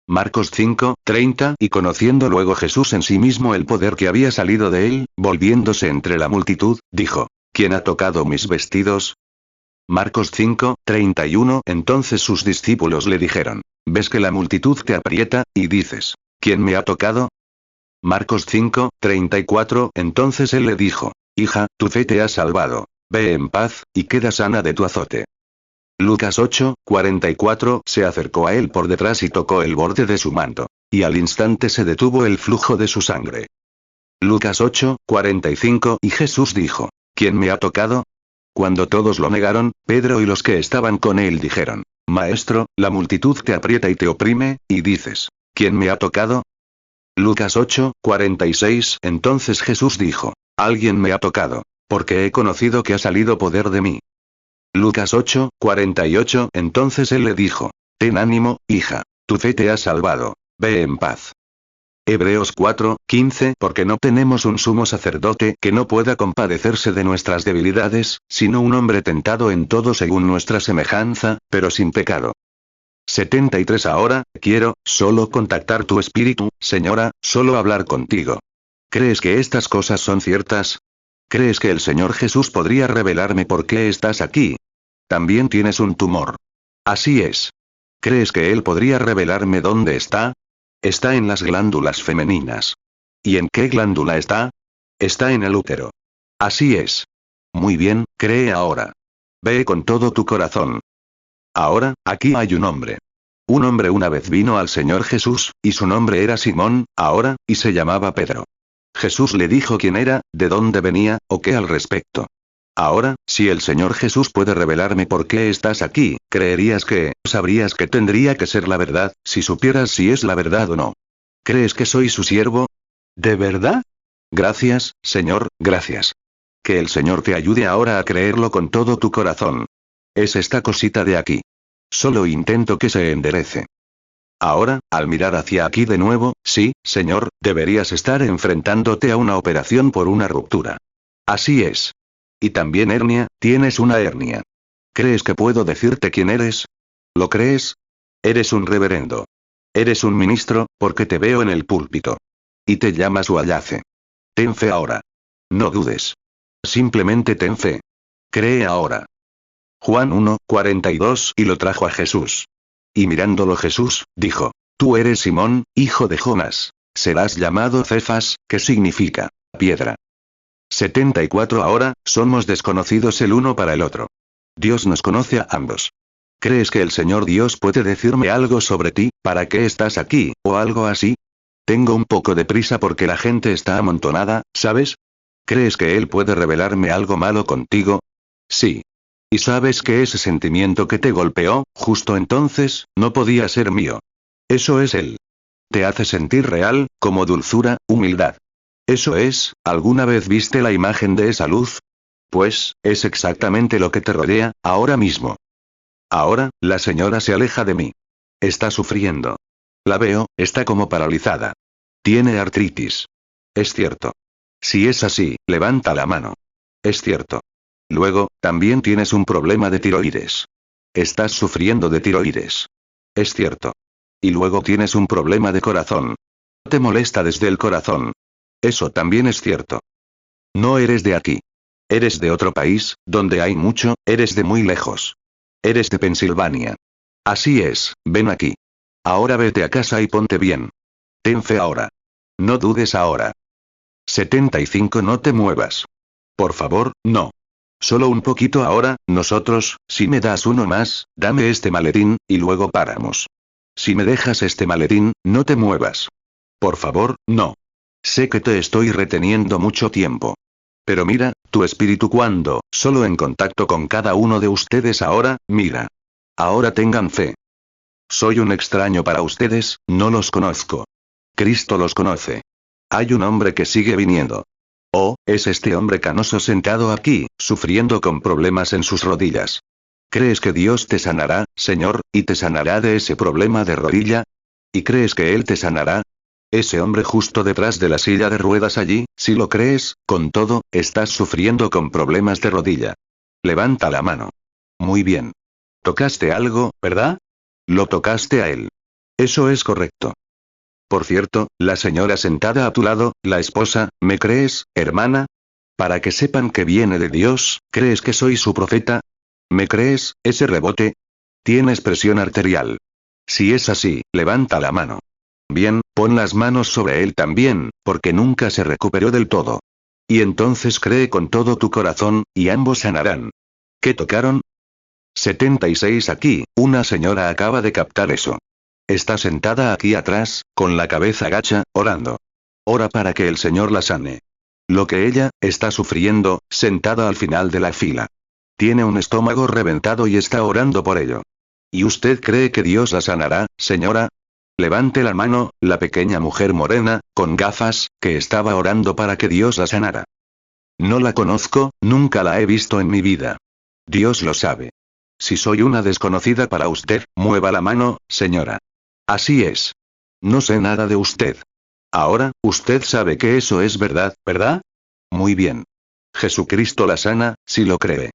Marcos 5, 30 Y conociendo luego Jesús en sí mismo el poder que había salido de él, volviéndose entre la multitud, dijo, ¿quién ha tocado mis vestidos? Marcos 5, 31 Entonces sus discípulos le dijeron, ¿ves que la multitud te aprieta, y dices, ¿quién me ha tocado? Marcos 5, 34 Entonces él le dijo, hija, tu fe te ha salvado. Ve en paz, y queda sana de tu azote. Lucas 8, 44 Se acercó a él por detrás y tocó el borde de su manto. Y al instante se detuvo el flujo de su sangre. Lucas 8, 45 Y Jesús dijo, ¿quién me ha tocado? Cuando todos lo negaron, Pedro y los que estaban con él dijeron: Maestro, la multitud te aprieta y te oprime, y dices: ¿Quién me ha tocado? Lucas 8:46. Entonces Jesús dijo: Alguien me ha tocado, porque he conocido que ha salido poder de mí. Lucas 8:48. Entonces él le dijo: Ten ánimo, hija, tu fe te ha salvado, ve en paz. Hebreos 4:15. Porque no tenemos un sumo sacerdote que no pueda compadecerse de nuestras debilidades, sino un hombre tentado en todo según nuestra semejanza, pero sin pecado. 73. Ahora, quiero, solo contactar tu espíritu, señora, solo hablar contigo. ¿Crees que estas cosas son ciertas? ¿Crees que el Señor Jesús podría revelarme por qué estás aquí? También tienes un tumor. Así es. ¿Crees que Él podría revelarme dónde está? Está en las glándulas femeninas. ¿Y en qué glándula está? Está en el útero. Así es. Muy bien, cree ahora. Ve con todo tu corazón. Ahora, aquí hay un hombre. Un hombre una vez vino al Señor Jesús, y su nombre era Simón, ahora, y se llamaba Pedro. Jesús le dijo quién era, de dónde venía, o qué al respecto. Ahora, si el Señor Jesús puede revelarme por qué estás aquí, sabrías que tendría que ser la verdad, si supieras si es la verdad o no. ¿Crees que soy su siervo? ¿De verdad? Gracias, Señor, gracias. Que el Señor te ayude ahora a creerlo con todo tu corazón. Es esta cosita de aquí. Solo intento que se enderece. Ahora, al mirar hacia aquí de nuevo, sí, Señor, deberías estar enfrentándote a una operación por una ruptura. Así es. Y también hernia, tienes una hernia. ¿Crees que puedo decirte quién eres? ¿Lo crees? Eres un reverendo. Eres un ministro, porque te veo en el púlpito. Y te llamas Wallace. Ten fe ahora. No dudes. Simplemente ten fe. Cree ahora. Juan 1:42. Y lo trajo a Jesús. Y mirándolo Jesús, dijo: Tú eres Simón, hijo de Jonás. Serás llamado Cefas, que significa piedra. 74. Ahora, somos desconocidos el uno para el otro. Dios nos conoce a ambos. ¿Crees que el Señor Dios puede decirme algo sobre ti, para qué estás aquí, o algo así? Tengo un poco de prisa porque la gente está amontonada, ¿sabes? ¿Crees que Él puede revelarme algo malo contigo? Sí. ¿Y sabes que ese sentimiento que te golpeó, justo entonces, no podía ser mío? Eso es Él. Te hace sentir real, como dulzura, humildad. Eso es, ¿alguna vez viste la imagen de esa luz? Pues, es exactamente lo que te rodea, ahora mismo. Ahora, la señora se aleja de mí. Está sufriendo. La veo, está como paralizada. Tiene artritis. Es cierto. Si es así, levanta la mano. Es cierto. Luego, también tienes un problema de tiroides. Estás sufriendo de tiroides. Es cierto. Y luego tienes un problema de corazón. Te molesta desde el corazón. Eso también es cierto. No eres de aquí. Eres de otro país, donde hay mucho, eres de muy lejos. Eres de Pensilvania. Así es, ven aquí. Ahora vete a casa y ponte bien. Ten fe ahora. No dudes ahora. 75. No te muevas. Por favor, no. Solo un poquito ahora, nosotros, si me das uno más, dame este maletín, y luego paramos. Si me dejas este maletín, no te muevas. Por favor, no. Sé que te estoy reteniendo mucho tiempo. Pero mira, tu espíritu cuando, solo en contacto con cada uno de ustedes ahora, mira. Ahora tengan fe. Soy un extraño para ustedes, no los conozco. Cristo los conoce. Hay un hombre que sigue viniendo. Oh, es este hombre canoso sentado aquí, sufriendo con problemas en sus rodillas. ¿Crees que Dios te sanará, Señor, y te sanará de ese problema de rodilla? ¿Y crees que Él te sanará? Ese hombre justo detrás de la silla de ruedas allí, si lo crees, con todo, estás sufriendo con problemas de rodilla. Levanta la mano. Muy bien. ¿Tocaste algo, verdad? Lo tocaste a él. Eso es correcto. Por cierto, la señora sentada a tu lado, la esposa, ¿me crees, hermana? Para que sepan que viene de Dios, ¿crees que soy su profeta? ¿Me crees, ese rebote? Tienes presión arterial. Si es así, levanta la mano. Bien, pon las manos sobre él también, porque nunca se recuperó del todo. Y entonces cree con todo tu corazón, y ambos sanarán. ¿Qué tocaron? 76. Aquí, una señora acaba de captar eso. Está sentada aquí atrás, con la cabeza gacha, orando. Ora para que el Señor la sane. Lo que ella está sufriendo, sentada al final de la fila. Tiene un estómago reventado y está orando por ello. ¿Y usted cree que Dios la sanará, señora? Levante la mano, la pequeña mujer morena, con gafas, que estaba orando para que Dios la sanara. No la conozco, nunca la he visto en mi vida. Dios lo sabe. Si soy una desconocida para usted, mueva la mano, señora. Así es. No sé nada de usted. Ahora, usted sabe que eso es verdad, ¿verdad? Muy bien. Jesucristo la sana, si lo cree.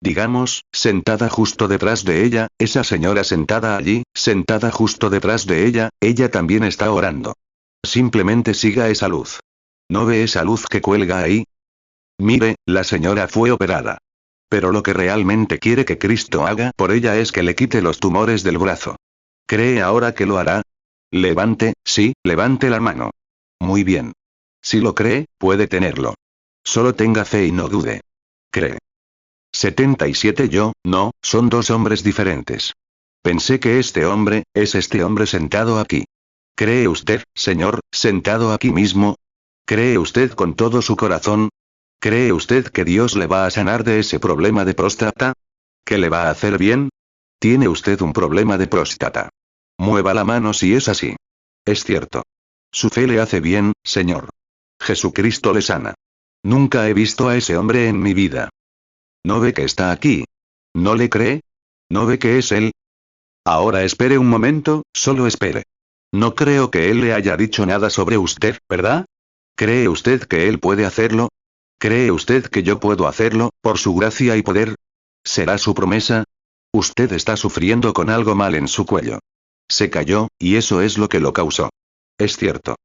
Digamos, sentada justo detrás de ella, esa señora sentada allí, sentada justo detrás de ella también está orando. Simplemente siga esa luz. ¿No ve esa luz que cuelga ahí? Mire, la señora fue operada. Pero lo que realmente quiere que Cristo haga por ella es que le quite los tumores del brazo. ¿Cree ahora que lo hará? Levante, sí, levante la mano. Muy bien. Si lo cree, puede tenerlo. Solo tenga fe y no dude. Cree. 77 Yo, no, son dos hombres diferentes. Pensé que este hombre, es este hombre sentado aquí. ¿Cree usted, señor, sentado aquí mismo? ¿Cree usted con todo su corazón? ¿Cree usted que Dios le va a sanar de ese problema de próstata? ¿Que le va a hacer bien? Tiene usted un problema de próstata. Mueva la mano si es así. Es cierto. Su fe le hace bien, señor. Jesucristo le sana. Nunca he visto a ese hombre en mi vida. ¿No ve que está aquí? ¿No le cree? ¿No ve que es él? Ahora espere un momento, solo espere. No creo que él le haya dicho nada sobre usted, ¿verdad? ¿Cree usted que él puede hacerlo? ¿Cree usted que yo puedo hacerlo, por su gracia y poder? ¿Será su promesa? Usted está sufriendo con algo mal en su cuello. Se cayó, y eso es lo que lo causó. Es cierto.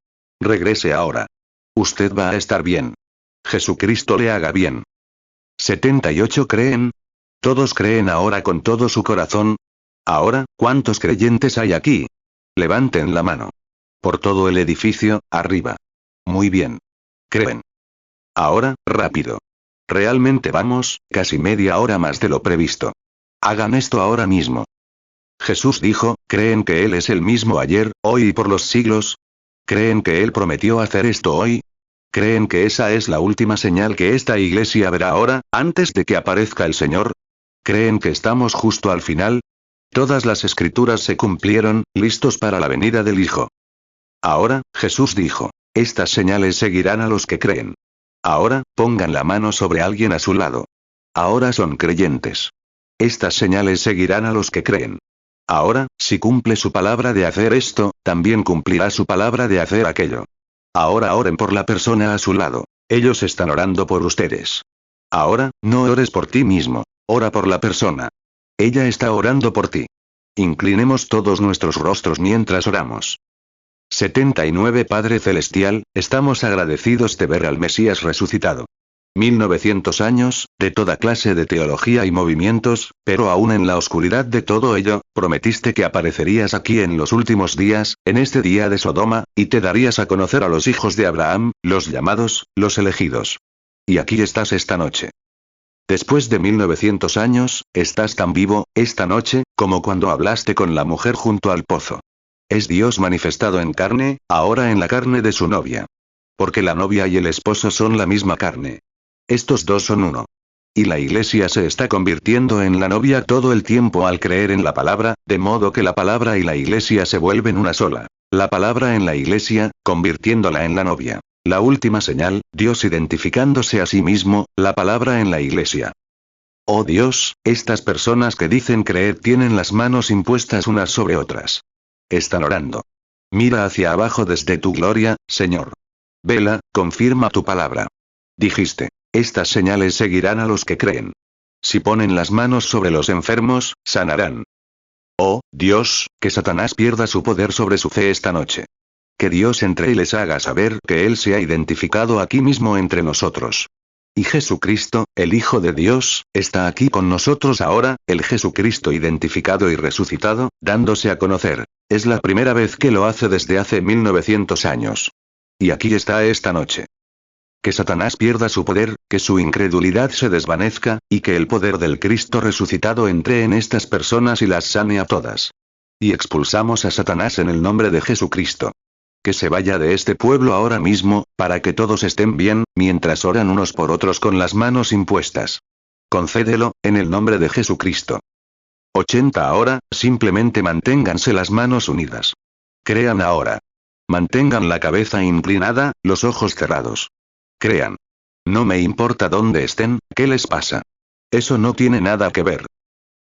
Regrese ahora. Usted va a estar bien. Jesucristo le haga bien. 78 ¿Creen? ¿Todos creen ahora con todo su corazón? Ahora, ¿cuántos creyentes hay aquí? Levanten la mano. Por todo el edificio, arriba. Muy bien. ¿Creen? Ahora, rápido. Realmente vamos, casi media hora más de lo previsto. Hagan esto ahora mismo. Jesús dijo, ¿creen que Él es el mismo ayer, hoy y por los siglos? ¿Creen que Él prometió hacer esto hoy? ¿Creen que esa es la última señal que esta iglesia verá ahora, antes de que aparezca el Señor? ¿Creen que estamos justo al final? Todas las escrituras se cumplieron, listos para la venida del Hijo. Ahora, Jesús dijo, estas señales seguirán a los que creen. Ahora, pongan la mano sobre alguien a su lado. Ahora son creyentes. Estas señales seguirán a los que creen. Ahora, si cumple su palabra de hacer esto, también cumplirá su palabra de hacer aquello. Ahora oren por la persona a su lado. Ellos están orando por ustedes. Ahora, no ores por ti mismo. Ora por la persona. Ella está orando por ti. Inclinemos todos nuestros rostros mientras oramos. 79 Padre Celestial, estamos agradecidos de ver al Mesías resucitado. 1900 años, de toda clase de teología y movimientos, pero aún en la oscuridad de todo ello, prometiste que aparecerías aquí en los últimos días, en este día de Sodoma, y te darías a conocer a los hijos de Abraham, los llamados, los elegidos. Y aquí estás esta noche. Después de 1900 años, estás tan vivo, esta noche, como cuando hablaste con la mujer junto al pozo. Es Dios manifestado en carne, ahora en la carne de su novia. Porque la novia y el esposo son la misma carne. Estos dos son uno. Y la iglesia se está convirtiendo en la novia todo el tiempo al creer en la palabra, de modo que la palabra y la iglesia se vuelven una sola. La palabra en la iglesia, convirtiéndola en la novia. La última señal, Dios identificándose a sí mismo, la palabra en la iglesia. Oh Dios, estas personas que dicen creer tienen las manos impuestas unas sobre otras. Están orando. Mira hacia abajo desde tu gloria, Señor. Vela, confirma tu palabra. Dijiste, estas señales seguirán a los que creen. Si ponen las manos sobre los enfermos, sanarán. Oh, Dios, que Satanás pierda su poder sobre su fe esta noche. Que Dios entre y les haga saber que Él se ha identificado aquí mismo entre nosotros. Y Jesucristo, el Hijo de Dios, está aquí con nosotros ahora, el Jesucristo identificado y resucitado, dándose a conocer. Es la primera vez que lo hace desde hace 1900 años. Y aquí está esta noche. Que Satanás pierda su poder, que su incredulidad se desvanezca, y que el poder del Cristo resucitado entre en estas personas y las sane a todas. Y expulsamos a Satanás en el nombre de Jesucristo. Que se vaya de este pueblo ahora mismo, para que todos estén bien, mientras oran unos por otros con las manos impuestas. Concédelo, en el nombre de Jesucristo. 80 ahora, simplemente manténganse las manos unidas. Crean ahora. Mantengan la cabeza inclinada, los ojos cerrados. Crean. No me importa dónde estén, ¿qué les pasa? Eso no tiene nada que ver.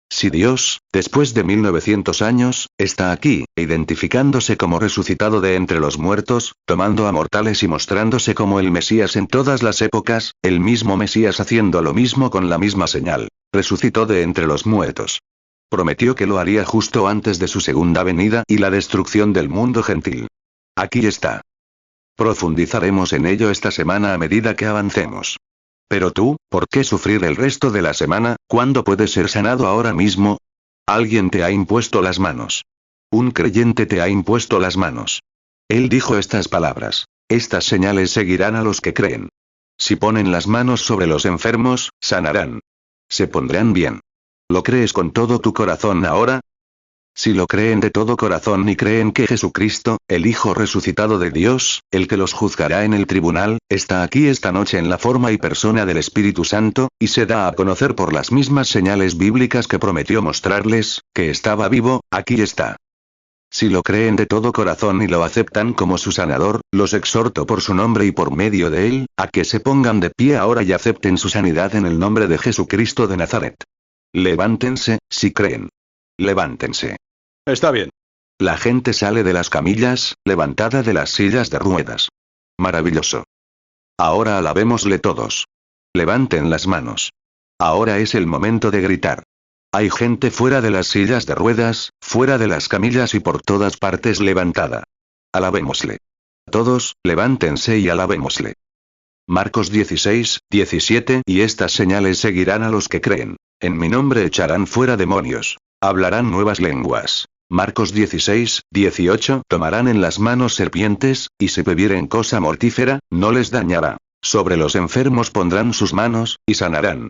Si Dios, después de 1900 años, está aquí, identificándose como resucitado de entre los muertos, tomando a mortales y mostrándose como el Mesías en todas las épocas, el mismo Mesías haciendo lo mismo con la misma señal, resucitó de entre los muertos. Prometió que lo haría justo antes de su segunda venida y la destrucción del mundo gentil. Aquí está. Profundizaremos en ello esta semana a medida que avancemos. Pero tú, ¿por qué sufrir el resto de la semana, cuando puedes ser sanado ahora mismo? Alguien te ha impuesto las manos. Un creyente te ha impuesto las manos. Él dijo estas palabras. Estas señales seguirán a los que creen. Si ponen las manos sobre los enfermos, sanarán. Se pondrán bien. ¿Lo crees con todo tu corazón ahora? Si lo creen de todo corazón y creen que Jesucristo, el Hijo resucitado de Dios, el que los juzgará en el tribunal, está aquí esta noche en la forma y persona del Espíritu Santo, y se da a conocer por las mismas señales bíblicas que prometió mostrarles, que estaba vivo, aquí está. Si lo creen de todo corazón y lo aceptan como su sanador, los exhorto por su nombre y por medio de él, a que se pongan de pie ahora y acepten su sanidad en el nombre de Jesucristo de Nazaret. Levántense, si creen. Levántense. Está bien. La gente sale de las camillas, levantada de las sillas de ruedas. Maravilloso. Ahora alabémosle todos. Levanten las manos. Ahora es el momento de gritar. Hay gente fuera de las sillas de ruedas, fuera de las camillas y por todas partes levantada. Alabémosle. Todos, levántense y alabémosle. Marcos 16, 17 Y estas señales seguirán a los que creen. En mi nombre echarán fuera demonios. Hablarán nuevas lenguas. Marcos 16, 18 Tomarán en las manos serpientes, y si bebieren cosa mortífera, no les dañará. Sobre los enfermos pondrán sus manos, y sanarán.